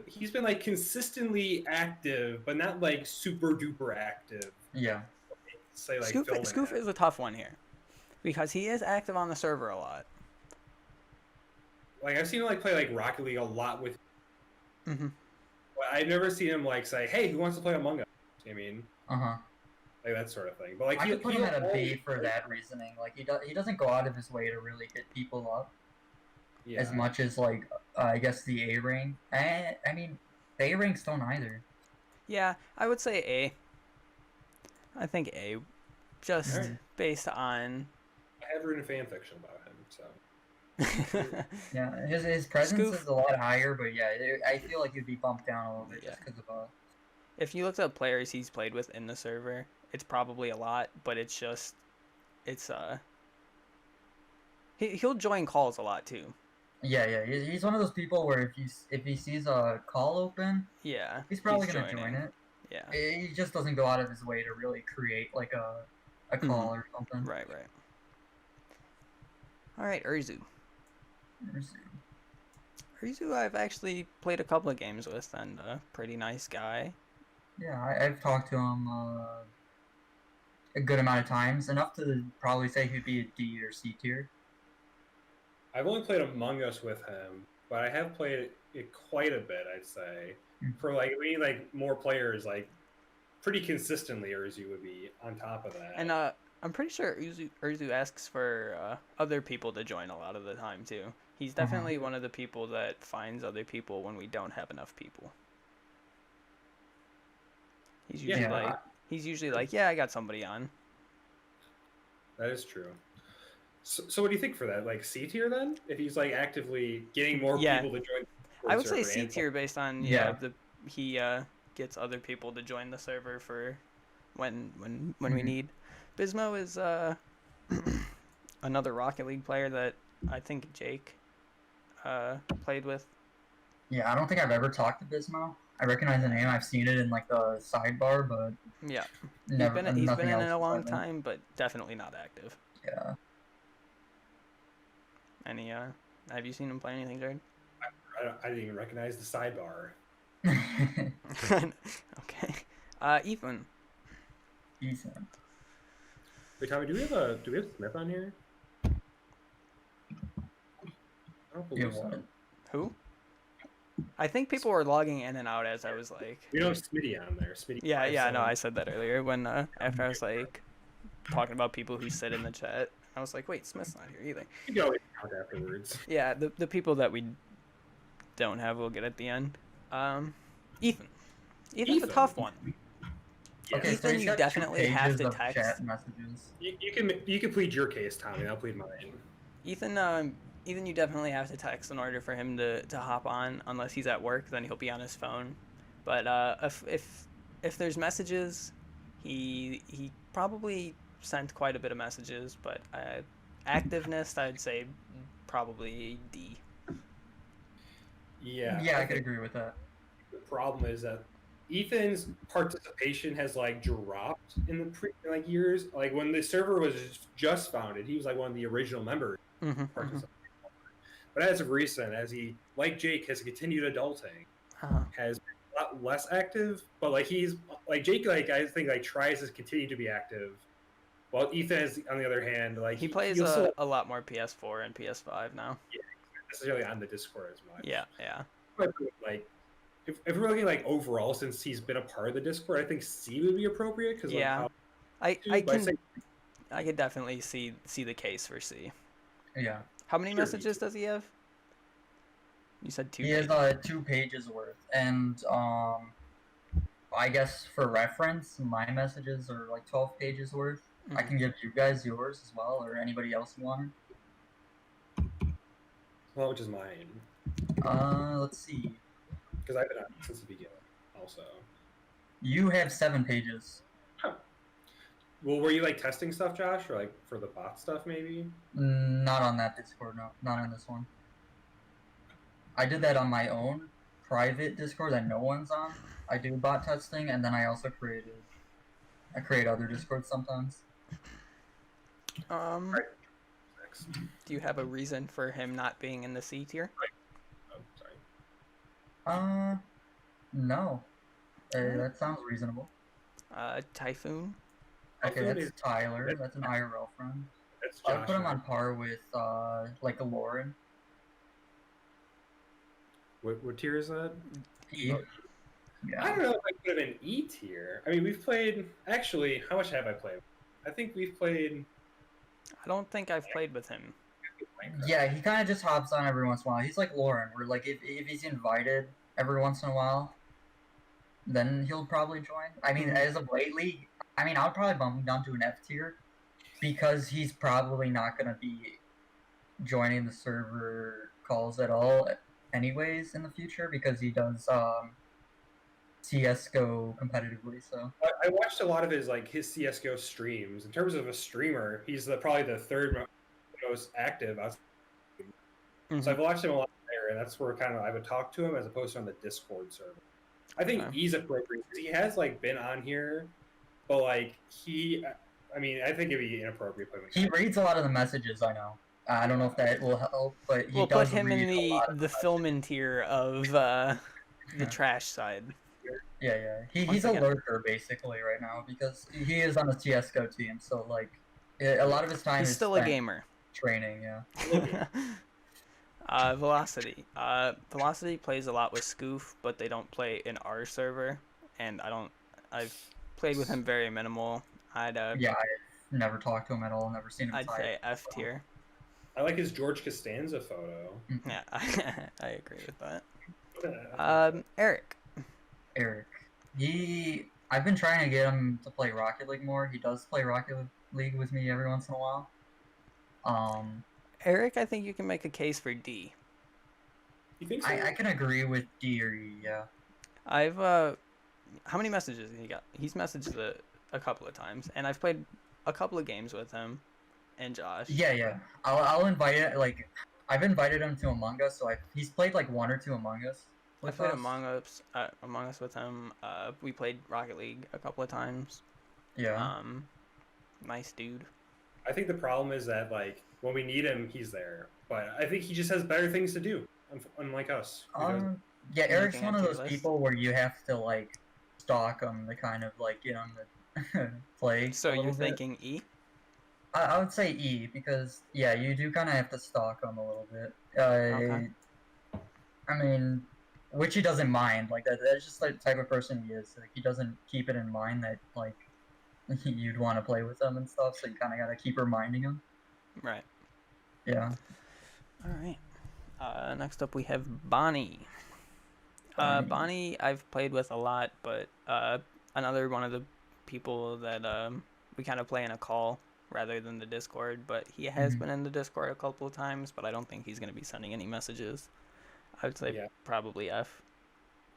he's been like consistently active, but not like super duper active. Yeah. Say like Scoof is a tough one here, because he is active on the server a lot. Like I've seen him like play like Rocket League a lot with. But I've never seen him like say, "Hey, who wants to play Among Us?" I mean. Like that sort of thing. But like I could put him at a B for that reasoning. Like he doesn't go out of his way to really hit people up as much as like I guess the A rank. I mean, the A ranks don't either. Yeah, I would say A. I think A, just based on. I have written fan fiction about him, so. Yeah, his presence is a lot higher, but yeah, I feel like he'd be bumped down a little bit just because of. If you looked up players he's played with in the server, it's probably a lot, but he'll join calls a lot too. Yeah, he's one of those people where if he sees a call open, he's probably gonna join it. Yeah, he just doesn't go out of his way to really create like a call or something. Right. All right, Urzu. Urzu, I've actually played a couple of games with, and a pretty nice guy. Yeah, I've talked to him a good amount of times, enough to probably say he'd be a D or C tier. I've only played Among Us with him, but I have played it quite a bit, I'd say. For like we need like more players, like pretty consistently, Urzu would be on top of that. And I'm pretty sure Urzu asks for other people to join a lot of the time too. He's definitely one of the people that finds other people when we don't have enough people. He's usually like, yeah, I got somebody on. That is true. So what do you think for that? Like C tier then? If he's like actively getting more people to join. I would say C tier based on he gets other people to join the server for when we need. Bismo is another Rocket League player that I think Jake played with. Yeah, I don't think I've ever talked to Bismo. I recognize the name. I've seen it in like the sidebar, but Never. He's Nothing been in else it a long beside that. time, but definitely not active. Yeah. Any have you seen him play anything, Jared? I didn't even recognize the sidebar. Okay. Ethan. Ethan. Wait, Tommy, do we have Smith on here? I don't You believe so. what? Who? I think people were logging in and out as I was like. We don't have Smitty on there. Smitty. Yeah, no, I said that earlier when after I was like talking about people who sit in the chat. I was like, wait, Smith's not here either. You can always count afterwards. Yeah, the people that we don't have we'll get at the end. Ethan. Ethan's a tough one. Okay, Ethan, he's you got definitely 2 have pages to of text. chat messages. You can plead your case, Tommy. I'll plead mine. Ethan, you definitely have to text in order for him to hop on. Unless he's at work, then he'll be on his phone. But if there's messages, he probably sent quite a bit of messages. But activeness, I'd say probably D. Yeah. Yeah, I could agree with that. The problem is that Ethan's participation has like dropped in the years. Like when the server was just founded, he was like one of the original members. But as of recent, as he, like Jake, has continued adulting, has been a lot less active. But like he's like Jake, like I think like tries to continue to be active, while Ethan is on the other hand, like he plays a lot more PS4 and PS5 now. Yeah, not necessarily on the Discord as much. Yeah. But like if we're looking like overall, since he's been a part of the Discord, I think C would be appropriate because I could definitely see the case for C. Yeah. How many messages does he have? You said 2. He has 2 pages worth, and I guess for reference, my messages are like 12 pages worth. I can give you guys yours as well, or anybody else you want. Well, which is mine. Let's see. Because I've been on since the beginning, also. You have 7 pages. Huh. Well, were you like testing stuff, Josh, or like for the bot stuff, maybe? Not on that Discord, no. Not on this one. I did that on my own private Discord that no one's on. I do bot testing, and then I also create other Discords sometimes. Right. Do you have a reason for him not being in the C tier? Oh, sorry. No. That sounds reasonable. Typhoon. Okay, that's Tyler. That's an IRL friend. That's I Josh. put him on par with like a Lauren. What tier is that? E. Yeah. I don't know if I put him in E tier. I mean, we've played. Actually, how much have I played? I think we've played. I don't think I've played with him. Yeah, he kind of just hops on every once in a while. He's like Lauren, where like if he's invited every once in a while, then he'll probably join. I mean, as of lately, I mean, I'll probably bump him down to an F tier because he's probably not going to be joining the server calls at all anyways in the future because he does CSGO competitively. So I watched a lot of his CSGO streams. In terms of a streamer, he's probably the third most active. So I've watched him a lot there, and that's where kind of I would talk to him as opposed to on the Discord server. I think he's appropriate because he has been on here, but I think it'd be inappropriate. He reads a lot of the messages. I know. I don't know if that will help, but he we'll does put him read in the filming tier of the trash side. Yeah. He's a lurker basically right now because he is on the CSGO team. So a lot of his time he's is still a gamer. Training, yeah. Velocity. Velocity plays a lot with Scoof, but they don't play in our server, and I've played with him very minimal. I've never talked to him at all. Never seen him. I'd say F tier. I like his George Costanza photo. Yeah, I agree with that. Eric. I've been trying to get him to play Rocket League more. He does play Rocket League with me every once in a while. Eric, I think you can make a case for D. You think so? I can agree with D or E, yeah. I've how many messages he got? He's messaged a couple of times, and I've played a couple of games with him and Josh. Yeah. I'll invite it. I've invited him to Among Us, so he's played 1 or 2 Among Us. I played Among Us with him. We played Rocket League a couple of times. Yeah. Nice dude. I think the problem is that like when we need him, he's there. But I think he just has better things to do, unlike us. Yeah, Eric's Making a one of tier those list. people where you have to like stalk him to kind of like get him to play. So a little you're bit. thinking E? I would say E because yeah, you do kind of have to stalk him a little bit. Okay. I mean, which he doesn't mind. Like that's just the type of person he is. Like he doesn't keep it in mind that like you'd want to play with him and stuff. So you kind of gotta keep reminding him. Right. Yeah. All right. Next up we have Bonnie. Bonnie I've played with a lot, but another one of the people that we kind of play in a call rather than the Discord, but he has been in the Discord a couple of times, but I don't think he's going to be sending any messages. I would say probably F.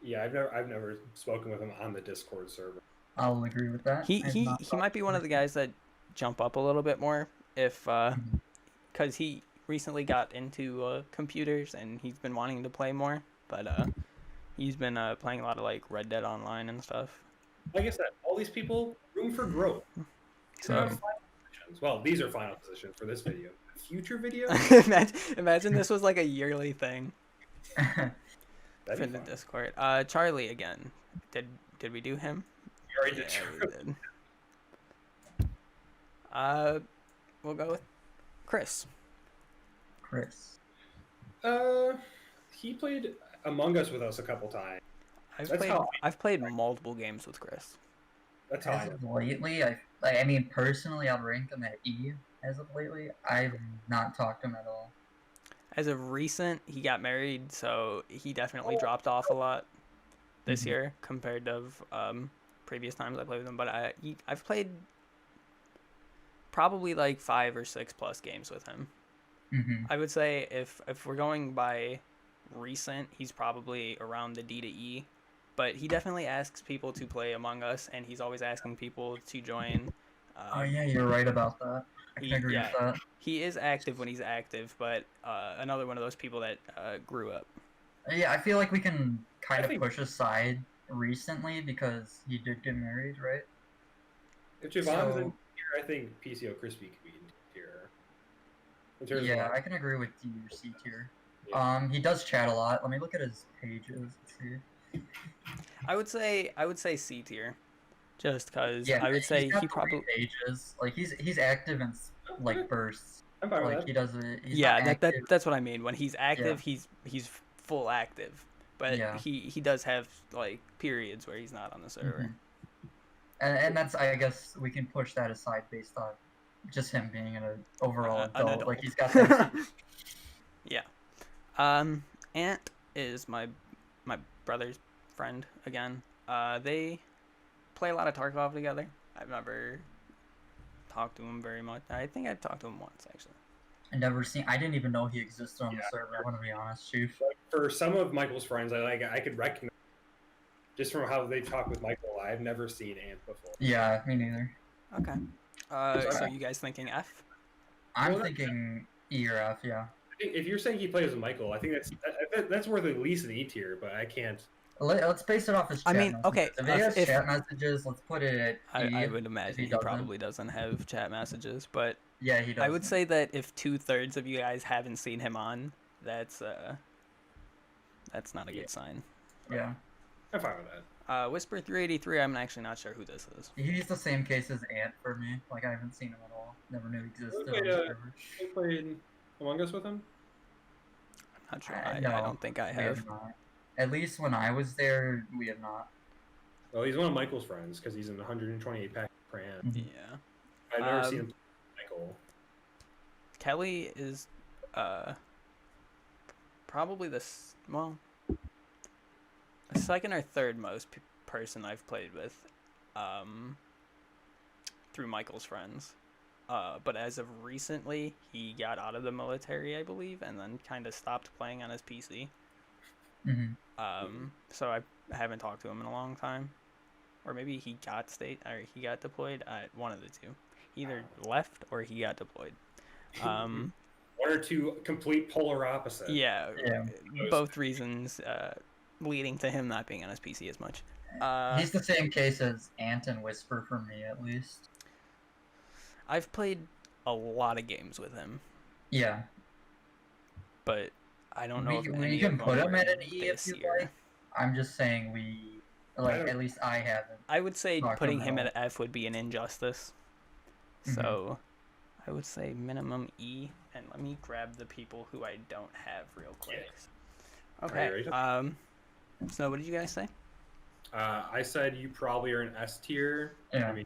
Yeah, I've never spoken with him on the Discord server. I'll agree with that. He might be one of the guys that jump up a little bit more if because he recently got into computers and he's been wanting to play more, but he's been playing a lot of like Red Dead Online and stuff. Like I said, all these people, room for growth. So well, these are final positions for this video. Future video? imagine this was like a yearly thing for the fun. Discord. Charlie again. Did we do him? You already did. We did. We'll go with Chris. He played Among Us with us a couple times. I've played multiple games with Chris. That's how I know. As of lately, I mean, personally, I'd rank him at E. As of lately, I've not talked to him at all. As of recent, he got married, so he definitely dropped off a lot this year compared to previous times I played with him. But I've played probably like 5 or 6 plus games with him. I would say if we're going by recent, he's probably around the D to E. But he definitely asks people to play Among Us, and he's always asking people to join. Oh yeah, you're right about that. I can agree with that. He is active when he's active, but another one of those people that grew up. Yeah, I feel like we can kind of push aside recently because he did get married, right? If Javon's in here, I think PCO Crispy could be in here. Yeah, I can agree with D or C tier. Yeah. He does chat a lot. Let me look at his pages. Let's see. I would say C tier, just because I would he's say got he probably pages. Like he's active in like bursts. I'm fine with Like that. he doesn't. That's what I mean. When he's active, he's full active, but he does have like periods where he's not on the server. And that's, I guess we can push that aside based on just him being an overall adult. Like he's got that. Ant is my brother's friend again. They play a lot of Tarkov together. I've never talked to him very much. I think I talked to him once actually. I didn't even know he existed on the server. I want to be honest, Chief. For some of Michael's friends, I could recognize just from how they talk with Michael. I've never seen Ant before. Yeah, me neither. Okay. So you guys thinking F? I'm thinking E or F. Yeah. If you're saying he plays with Michael, I think that's worth at least an E tier, but I can't. Let's base it off his chat messages. Okay. If he has chat messages, let's put it at E. I would imagine he probably doesn't have chat messages, but yeah, he does. I would say that if 2/3 of you guys haven't seen him on, that's not a good sign. Yeah. I'm fine with that. Whisper 383, I'm actually not sure who this is. He's the same case as Ant for me. Like I haven't seen him at all. Never knew he existed on the server. You played Among Us with him? I'm not sure. I don't think I have. At least when I was there, we have not. Well, he's one of Michael's friends because he's in 128 pack per hand. Yeah. I've never seen him play Michael. Kelly is probably the second or third most person I've played with through Michael's friends. But as of recently, he got out of the military, I believe, and then kind of stopped playing on his PC. So I haven't talked to him in a long time. Or maybe he got deployed. One of the two. Either left or he got deployed. One or two complete polar opposites. Yeah. Both reasons leading to him not being on his PC as much. He's the same case as Ant and Whisper for me, at least. I've played a lot of games with him. Yeah. But I don't know if We any can of them put him were at an E if this you year. like. I'm just saying at least I haven't. I would say talked putting to him all. at F would be an injustice. So I would say minimum E. And let me grab the people who I don't have real quick. Okay. So what did you guys say? I said you probably are an S tier. Yeah. I mean,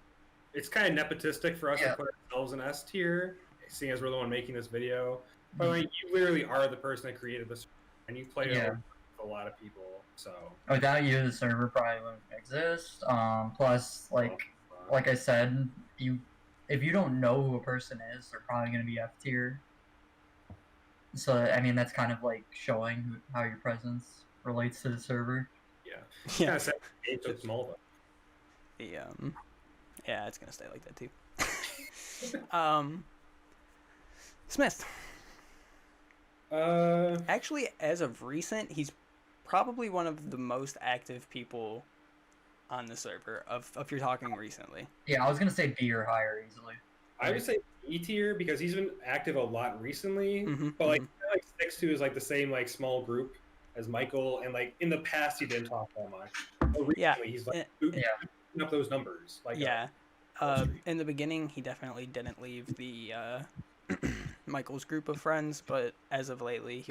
it's kind of nepotistic for us to put ourselves in S tier, seeing as we're the one making this video. But like, you literally are the person that created this, and you played it with a lot of people. So without you, the server probably wouldn't exist. Plus, like I said, if you don't know who a person is, they're probably going to be F tier. So I mean, that's kind of like showing how your presence relates to the server. Yeah. Kind of it took small though. Yeah, it's gonna stay like that too. Smith. Actually, as of recent, he's probably one of the most active people on the server. If you're talking recently. Yeah, I was gonna say B or higher easily. I would say E tier because he's been active a lot recently, but like sticks to is like the same like small group as Michael, and like in the past he didn't talk that much. But recently he's like up those numbers. Like in the beginning he definitely didn't leave the Michael's group of friends, but as of lately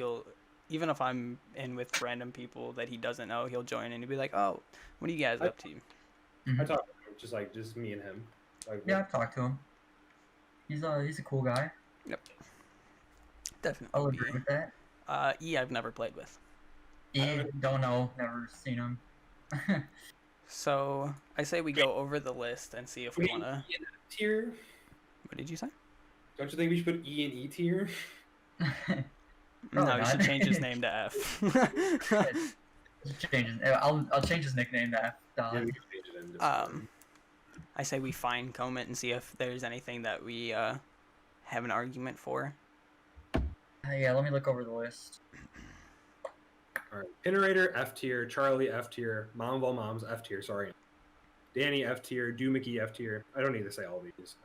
even if I'm in with random people that he doesn't know, he'll join and he'll be like, "Oh, what are you guys up to?" I talk to him, just me and him. Like, I've talked to him. He's a cool guy. Yep. Definitely. I'll agree with that. E, I've never played with. E, don't know, never seen him. So I say we go over the list and see if we want to. E in F tier. What did you say? Don't you think we should put E in E tier? No, he should change his name to F. I'll change his nickname to F. Yeah, we can change it in Discord. I say we fine comb it and see if there's anything that we have an argument for. Yeah, let me look over the list. All right, Pinerator F tier, Charlie F tier, Mom of all moms F tier. Sorry, Danny F tier, Doomickey F tier. I don't need to say all these.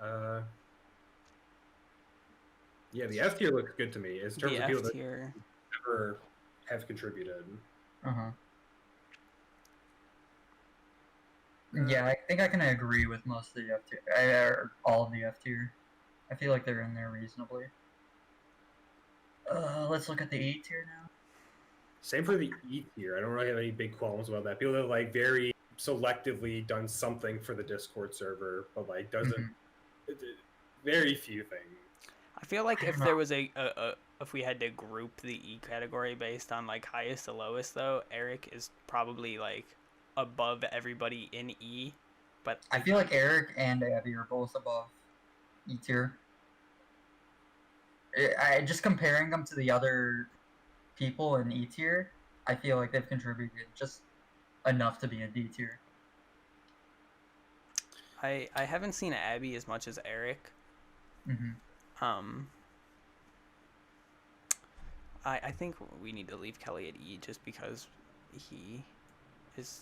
Yeah, the F tier looks good to me. In terms of people that never have contributed. Yeah, I think I can agree with most of the F tier, all of the F tier. I feel like they're in there reasonably. Let's look at the E tier now. Same for the E tier. I don't really have any big qualms about that. People have like very selectively done something for the Discord server, but like doesn't very few things. I feel like if there was if we had to group the E category based on like highest to lowest, though, Eric is probably like above everybody in E. But I feel like Eric and Abby are both above E tier. Just comparing them to the other people in E tier, I feel like they've contributed just enough to be in D tier. I haven't seen Abby as much as Eric. I think we need to leave Kelly at E just because he is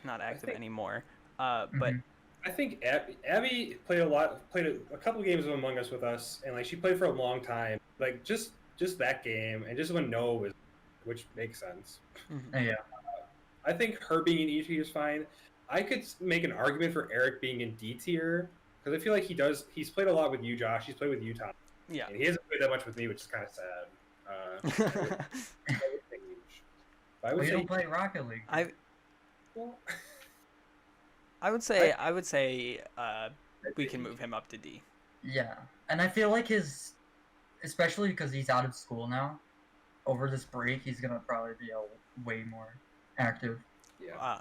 not active anymore. But I think Abby played a couple games of Among Us with us, and like she played for a long time. Like just that game, and just when Noah was, which makes sense. Yeah. I think her being in E tier is fine. I could make an argument for Eric being in D tier because I feel like he's played a lot with you, Josh. He's played with you, Tom. Yeah. And he hasn't played that much with me, which is kind of sad. I would say don't play Rocket League. I would say we can move him up to D. Yeah, and I feel like especially because he's out of school now, over this break, he's gonna probably be way more active. Yeah,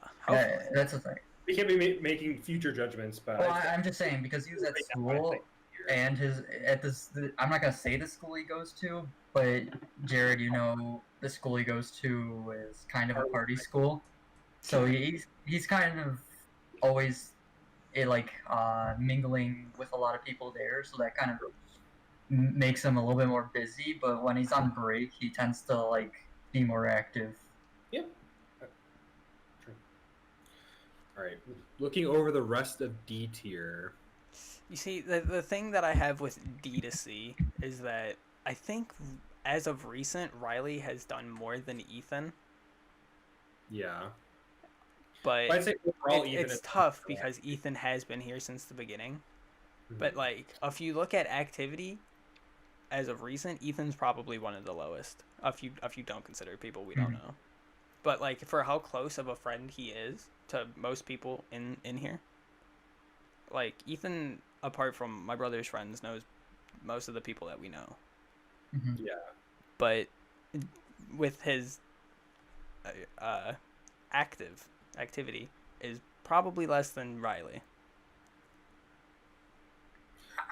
that's the thing. We can't be making future judgments, but I'm just saying because he was at school and I'm not gonna say the school he goes to, but Jared, you know, the school he goes to is kind of a party school, so he's kind of always mingling with a lot of people there, so that kind of makes him a little bit more busy. But when he's on break, he tends to be more active All right, looking over the rest of D tier. You see, the thing that I have with D to C is that I think as of recent, Riley has done more than Ethan. Yeah. But I'd say overall, it's tough because Ethan has been here since the beginning. Mm-hmm. But like, if you look at activity, as of recent, Ethan's probably one of the lowest. If you don't consider people we don't know. But like, for how close of a friend he is to most people in here, like Ethan, apart from my brother's friends, knows most of the people that we know. Yeah. But with his activity is probably less than Riley.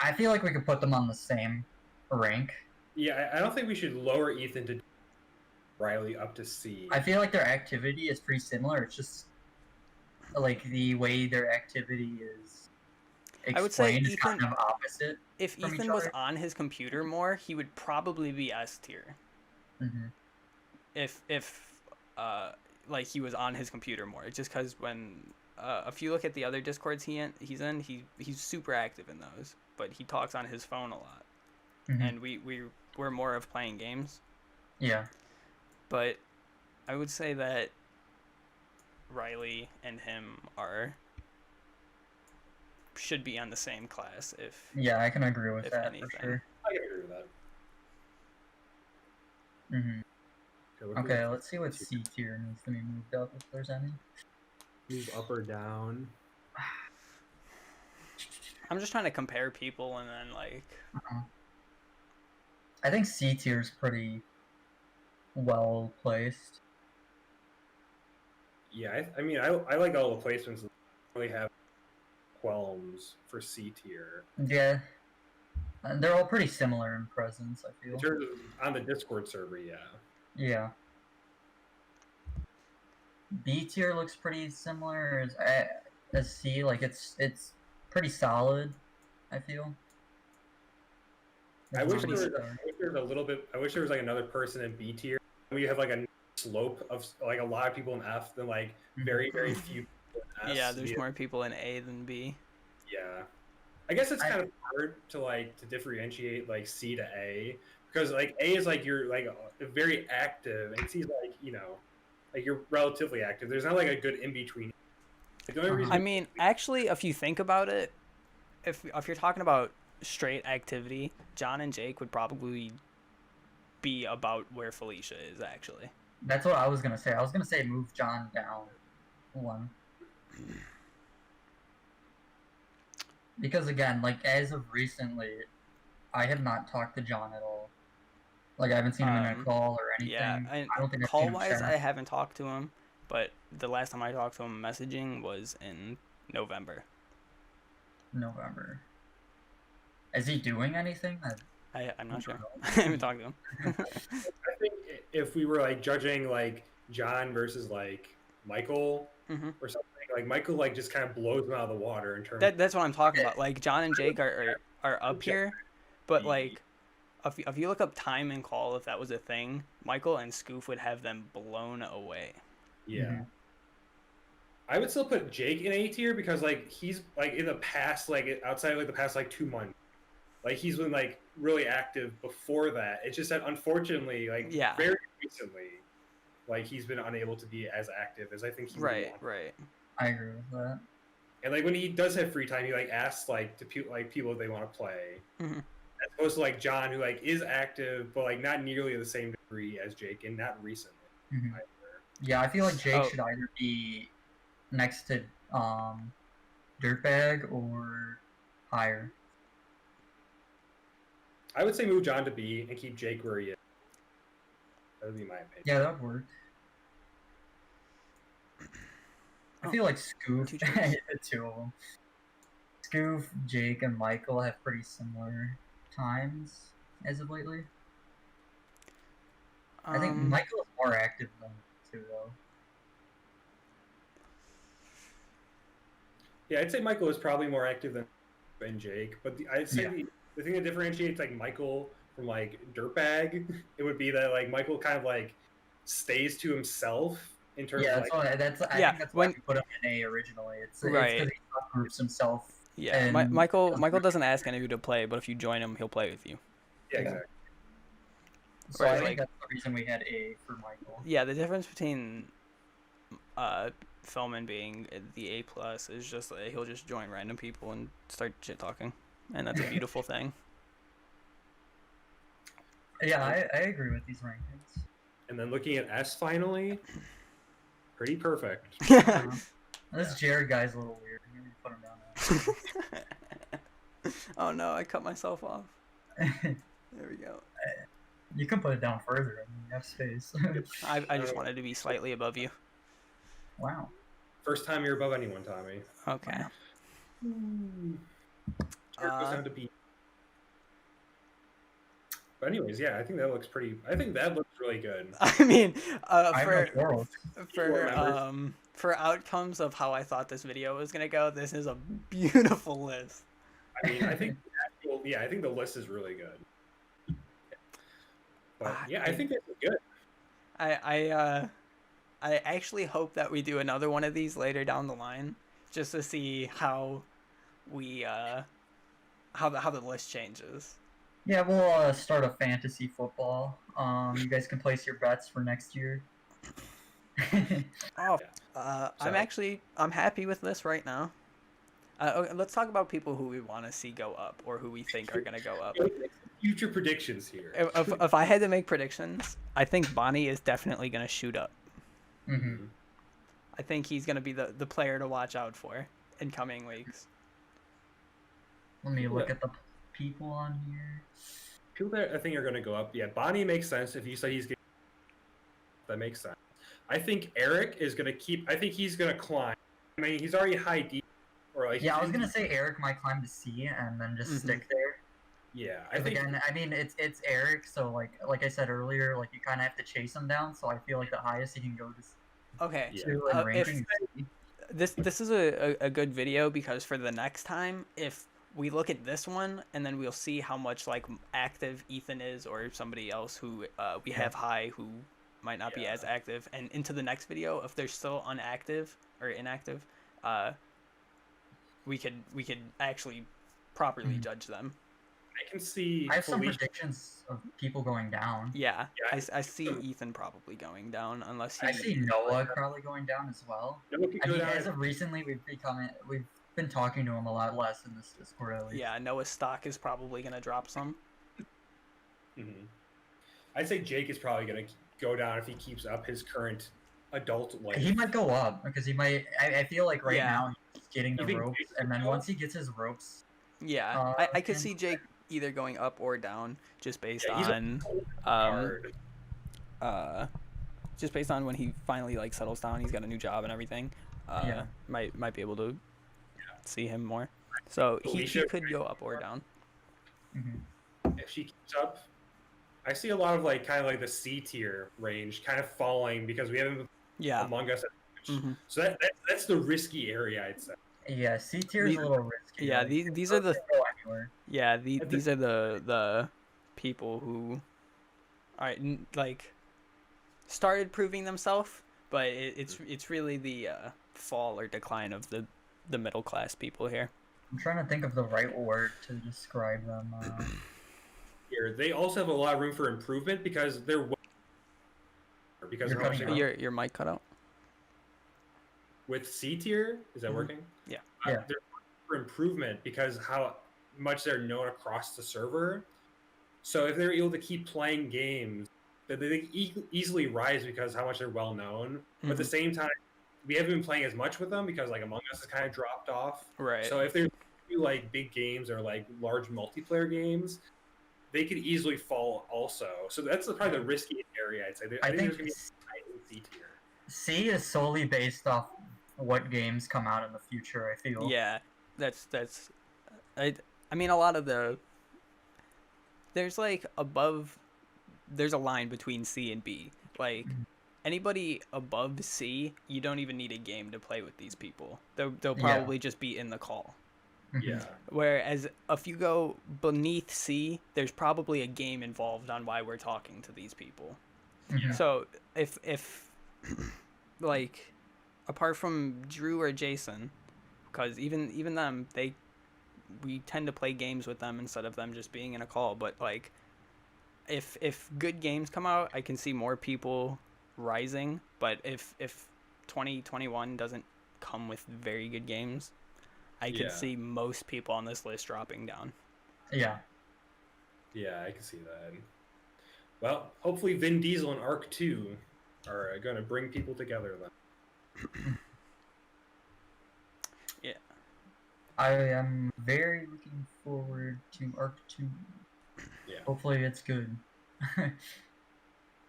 I feel like we could put them on the same rank. Yeah, I don't think we should lower Ethan to Riley up to C. I feel like their activity is pretty similar. It's just like the way their activity is explained, I would say is Ethan, kind of opposite. If Ethan was on his computer more, he would probably be S tier. Mm-hmm. If like he was on his computer more, just because when if you look at the other Discords he's in, he's super active in those, but he talks on his phone a lot, and we're more of playing games. Yeah. But I would say that Riley and him should be on the same class. Yeah, I can agree with that anything. For sure. I can agree with that. Mm-hmm. Okay, let's see what C tier needs to be moved up, if there's any. Move up or down. I'm just trying to compare people, and then like. I think C tier is pretty well placed. Yeah, I mean, I like all the placements. I really have qualms for C tier. Yeah, and they're all pretty similar in presence, I feel. In terms of on the Discord server, yeah. Yeah. B tier looks pretty similar as C. Like it's pretty solid, I feel. I wish there was a little bit. I wish there was like another person in B tier. We have like a slope of like a lot of people in F than like very few people in S. Yeah, there's more people in A than B. Yeah, I guess it's kind of hard to differentiate like C to A, because like A is like you're like very active, and C is like, you know, like you're relatively active. There's not like a good in between. Like, the only reason I mean, actually, if you think about it, if you're talking about straight activity, John and Jake would probably be about where Felicia is, actually. That's what I was gonna say. I was gonna say move John down one. Because again, like as of recently, I have not talked to John at all. Like I haven't seen him in a call or anything. Yeah, I don't think call wise I haven't talked to him, but the last time I talked to him messaging was in November. Is he doing anything? I'm not sure. I haven't talked to him. I think if we were like judging like John versus like Michael or something, like Michael like just kind of blows him out of the water in terms. That's what I'm talking about. Like John and Jake are up here, but like if you look up time and call, if that was a thing, Michael and Scoof would have them blown away. Yeah. I would still put Jake in A tier because like he's like in the past, like outside of like the past like 2 months, like he's been like really active before that. It's just that unfortunately, like very recently, like he's been unable to be as active as I think he would want. Right. I agree with that. And like when he does have free time, he like asks like to people if they want to play. As opposed to like John, who like is active but like not nearly the same degree as Jake, and not recently. Yeah, I feel like Jake should either be next to Dirtbag or higher. I would say move John to B and keep Jake where he is. That would be my opinion. Yeah, that would work. I feel like Scoof, the two of them. Scoof, Jake, and Michael have pretty similar times as of lately. I think Michael is more active than the two, though. Yeah, I'd say Michael is probably more active than Jake, but I'd say the thing that differentiates like Michael from like Dirtbag, it would be that like Michael kind of like stays to himself in terms Yeah, of like. I think that's why we put him in A originally. It's because he subgroups himself. Yeah, Michael doesn't ask any of you to play, but if you join him, he'll play with you. Yeah, exactly. So I think that's the reason we had A for Michael. Yeah, the difference between Philman being the A+ is just that he'll just join random people and start shit talking, and that's a beautiful thing. Yeah, I agree with these rankings. And then looking at S finally, pretty perfect. This Jared guy's a little weird. Maybe put him down there. Oh no, I cut myself off. There we go. You can put it down further. I mean, you have space. I just wanted to be slightly above you. Wow. First time you're above anyone, Tommy. Okay. Jared goes down to B. But anyways, yeah, I think that looks really good. I mean, for outcomes of how I thought this video was gonna go, this is a beautiful list. I mean, I think the list is really good. But yeah, I think it's good. I actually hope that we do another one of these later down the line, just to see how we how the list changes. Yeah, we'll start a fantasy football. You guys can place your bets for next year. I'm happy with this right now. Okay, let's talk about people who we want to see go up or who we think are going to go up. Future predictions here. If I had to make predictions, I think Bonnie is definitely going to shoot up. Mm-hmm. I think he's going to be the player to watch out for in coming weeks. Let me look at the people on here. People that I think are going to go up. Yeah, Bonnie makes sense. If you say he's going that makes sense. I think Eric is going to keep. I think he's going to climb. I mean, he's already high D. Or like yeah, I was going to say Eric might climb to C and then just stick there. Yeah, I think. Again, I mean, it's Eric, so like I said earlier, like you kind of have to chase him down. So I feel like the highest he can go to. Okay. Yeah. This is a good video because for the next time, if we look at this one and then we'll see how much like active Ethan is or somebody else who we have high who might not be as active, and into the next video if they're still unactive or inactive, we could actually properly judge them. I can see. I have some predictions of people going down. Yeah. I see Ethan probably going down unless he. I see Noah probably going down as well. I mean, as of recently, we've been talking to him a lot less in this Discord at least. Yeah, Noah's stock is probably gonna drop some. I'd say Jake is probably gonna go down if he keeps up his current adult life. He might go up because he might. I feel like now he's getting the ropes, and then once he gets his ropes. Yeah, I could see Jake either going up or down just based on when he finally like settles down, he's got a new job and everything. Might be able to see him more. So he could go up or down. If she keeps up, I see a lot of like kind of like the C tier range kind of falling because we haven't Among Us. So that's the risky area, I'd say. Yeah, C tier is a little risky. Yeah, these are the these are the people who are like started proving themselves, but it's really the fall or decline of the middle class people here. I'm trying to think of the right word to describe them. Here, they also have a lot of room for improvement because they're your mic cut out. With C tier, is that working? Yeah. They're for improvement because how much they're known across the server. So if they're able to keep playing games, they easily rise because how much they're well known. But at the same time, we haven't been playing as much with them because like Among Us has kind of dropped off. Right. So if they're like big games or like large multiplayer games, they could easily fall also. So that's probably the riskiest area, I'd say. I think there's going to be a C tier. C is solely based off what games come out in the future, I feel. Yeah, that's I mean a lot of there's like there's a line between C and B. Like anybody above C, you don't even need a game to play with these people. They'll probably just be in the call. Yeah. Whereas if you go beneath C, there's probably a game involved on why we're talking to these people. So if like, apart from Drew or Jason, because even them, we tend to play games with them instead of them just being in a call. But like, if good games come out, I can see more people rising. But if 2021 doesn't come with very good games, I can see most people on this list dropping down. Yeah. Yeah, I can see that. Well, hopefully Vin Diesel and Arc 2 are going to bring people together then. Yeah. I am very looking forward to Arc 2. Yeah. Hopefully it's good.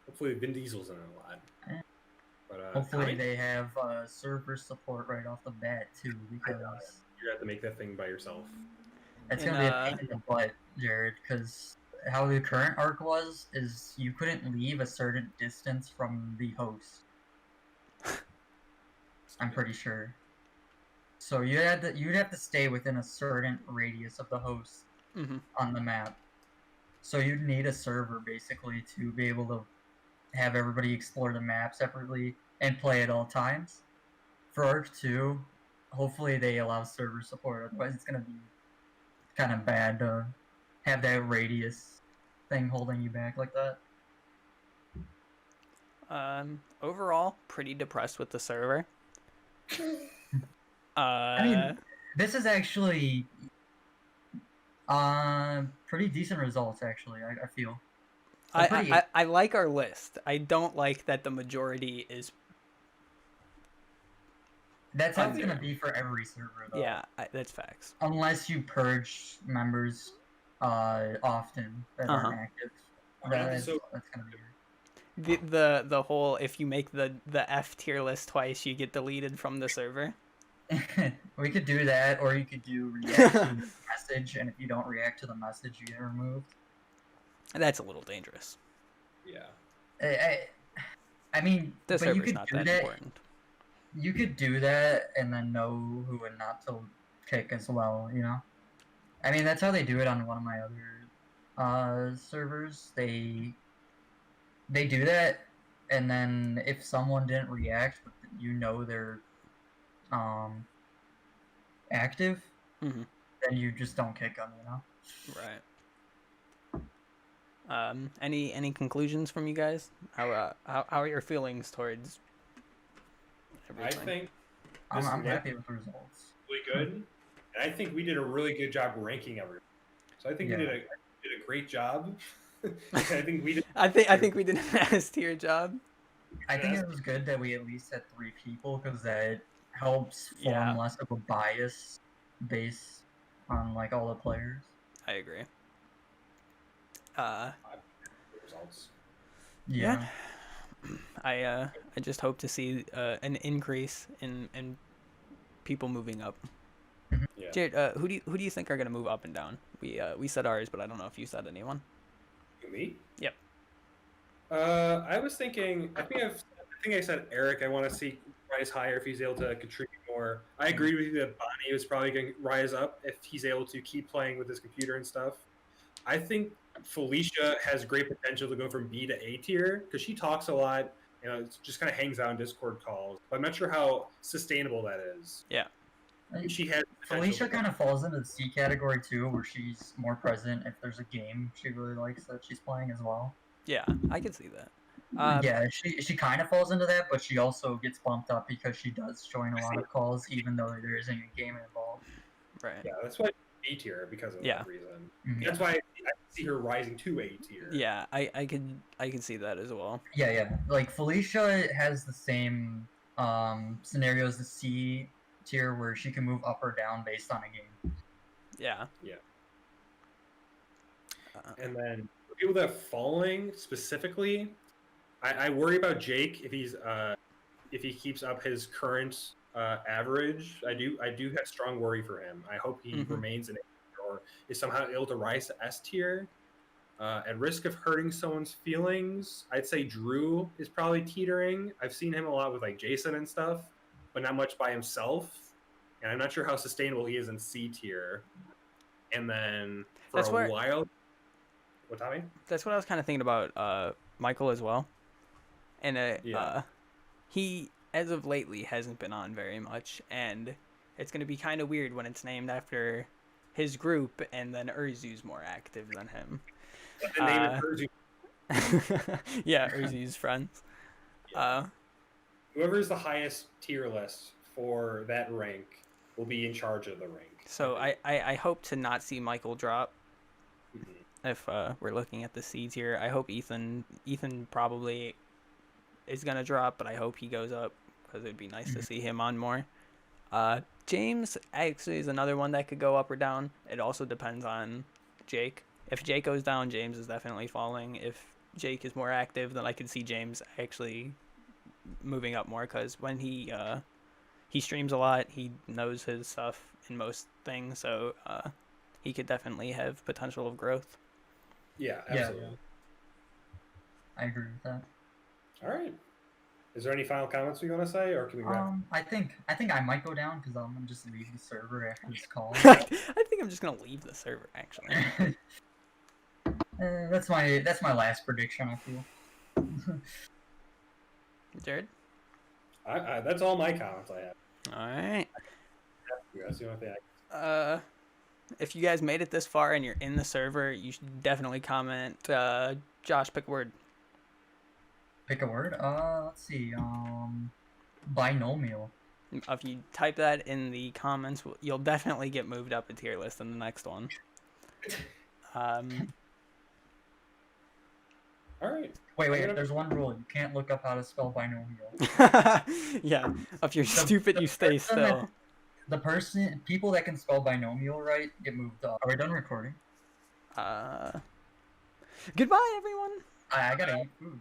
Hopefully Vin Diesel's in it a lot. But, hopefully Tommy? they have server support right off the bat too, because you're going to have to make that thing by yourself. It's going to be a pain in the butt, Jared, because how the current arc was is you couldn't leave a certain distance from the host. I'm pretty sure. So you'd have to stay within a certain radius of the host on the map. So you'd need a server basically to be able to have everybody explore the map separately and play at all times. For Arc 2, hopefully they allow server support, otherwise it's going to be kind of bad to have that radius thing holding you back like that. Overall, pretty depressed with the server. I mean, this is actually pretty decent results, actually, I feel. I like our list. I don't like that the majority is... That's how it's going to be for every server, though. Yeah, that's facts. Unless you purge members often that aren't active. That's going to be the whole, if you make the F tier list twice, you get deleted from the server. We could do that, or you could do react to the message, and if you don't react to the message, you get removed. That's a little dangerous. Yeah. I mean, the server's not that important. You could do that and then know who and not to kick as well, you know? I mean, that's how they do it on one of my other servers. They do that, and then if someone didn't react, but you know they're active, then you just don't kick them, you know? Right. Any conclusions from you guys? How are your feelings towards everything? I think I'm happy with the results. Really good, and I think we did a really good job ranking everyone. So I think we did a great job. I think we did. I think we did an S tier job. I think it was good that we at least had 3 people, because that helps form less of a bias base on like all the players. I agree. Results. Yeah. I just hope to see an increase in people moving up. Yeah. Jared, who do you think are gonna move up and down? We said ours, but I don't know if you said anyone. Me? Yep. I was thinking. I think I said Eric. I want to see rise higher if he's able to contribute more. I agree with you that Bonnie is probably going to rise up if he's able to keep playing with his computer and stuff. I think Felicia has great potential to go from B to A tier because she talks a lot. You know, just kind of hangs out in Discord calls. But I'm not sure how sustainable that is. Yeah. She has Felicia kind of falls into the C category too, where she's more present if there's a game she really likes that she's playing as well. Yeah, I can see that. Yeah, she kind of falls into that, but she also gets bumped up because she does join a lot of calls, even though there isn't a game involved. Right. Yeah, that's why A tier because of that reason. That's why I see her rising to A tier. Yeah, I can see that as well. Yeah. Like Felicia has the same scenario as the C tier, where she can move up or down based on a game. Yeah. And then for people that are falling specifically, I worry about Jake if he keeps up his current average. I do have strong worry for him. I hope he remains in A tier or is somehow able to rise to S tier. At risk of hurting someone's feelings, I'd say Drew is probably teetering. I've seen him a lot with like Jason and stuff, but not much by himself. And I'm not sure how sustainable he is in C tier. And then for a while, what, Tommy? That's what I was kind of thinking about Michael as well. And he as of lately, hasn't been on very much, and it's going to be kind of weird when it's named after his group, and then Urzu's more active than him. The name is Urzu. Yeah, Urzu's friends. Yeah. Whoever is the highest tier list for that rank will be in charge of the rank. So I hope to not see Michael drop. If we're looking at the seeds here, I hope Ethan probably is gonna drop, but I hope he goes up because it'd be nice to see him on more. James actually is another one that could go up or down. It also depends on Jake. If Jake goes down, James is definitely falling. If Jake is more active, then I could see James actually moving up more, because when he streams a lot, he knows his stuff in most things, so he could definitely have potential of growth. Yeah, absolutely. Yeah. I agree with that. All right. Is there any final comments we want to say, or can we wrap? I think I might go down because I'm gonna just leave the server after this call. I think I'm just gonna leave the server, actually. That's my last prediction, I feel. Jared? That's all my comments I have. All right. That's the only thing if you guys made it this far and you're in the server, you should definitely comment. Josh, pick a word. Pick a word? Let's see. Binomial. If you type that in the comments, you'll definitely get moved up a tier list in the next one. All right. Wait. There's one rule. You can't look up how to spell binomial. Yeah. If you're stupid, you stay still. People that can spell binomial right get moved up. Are we done recording? Goodbye, everyone. I gotta eat food.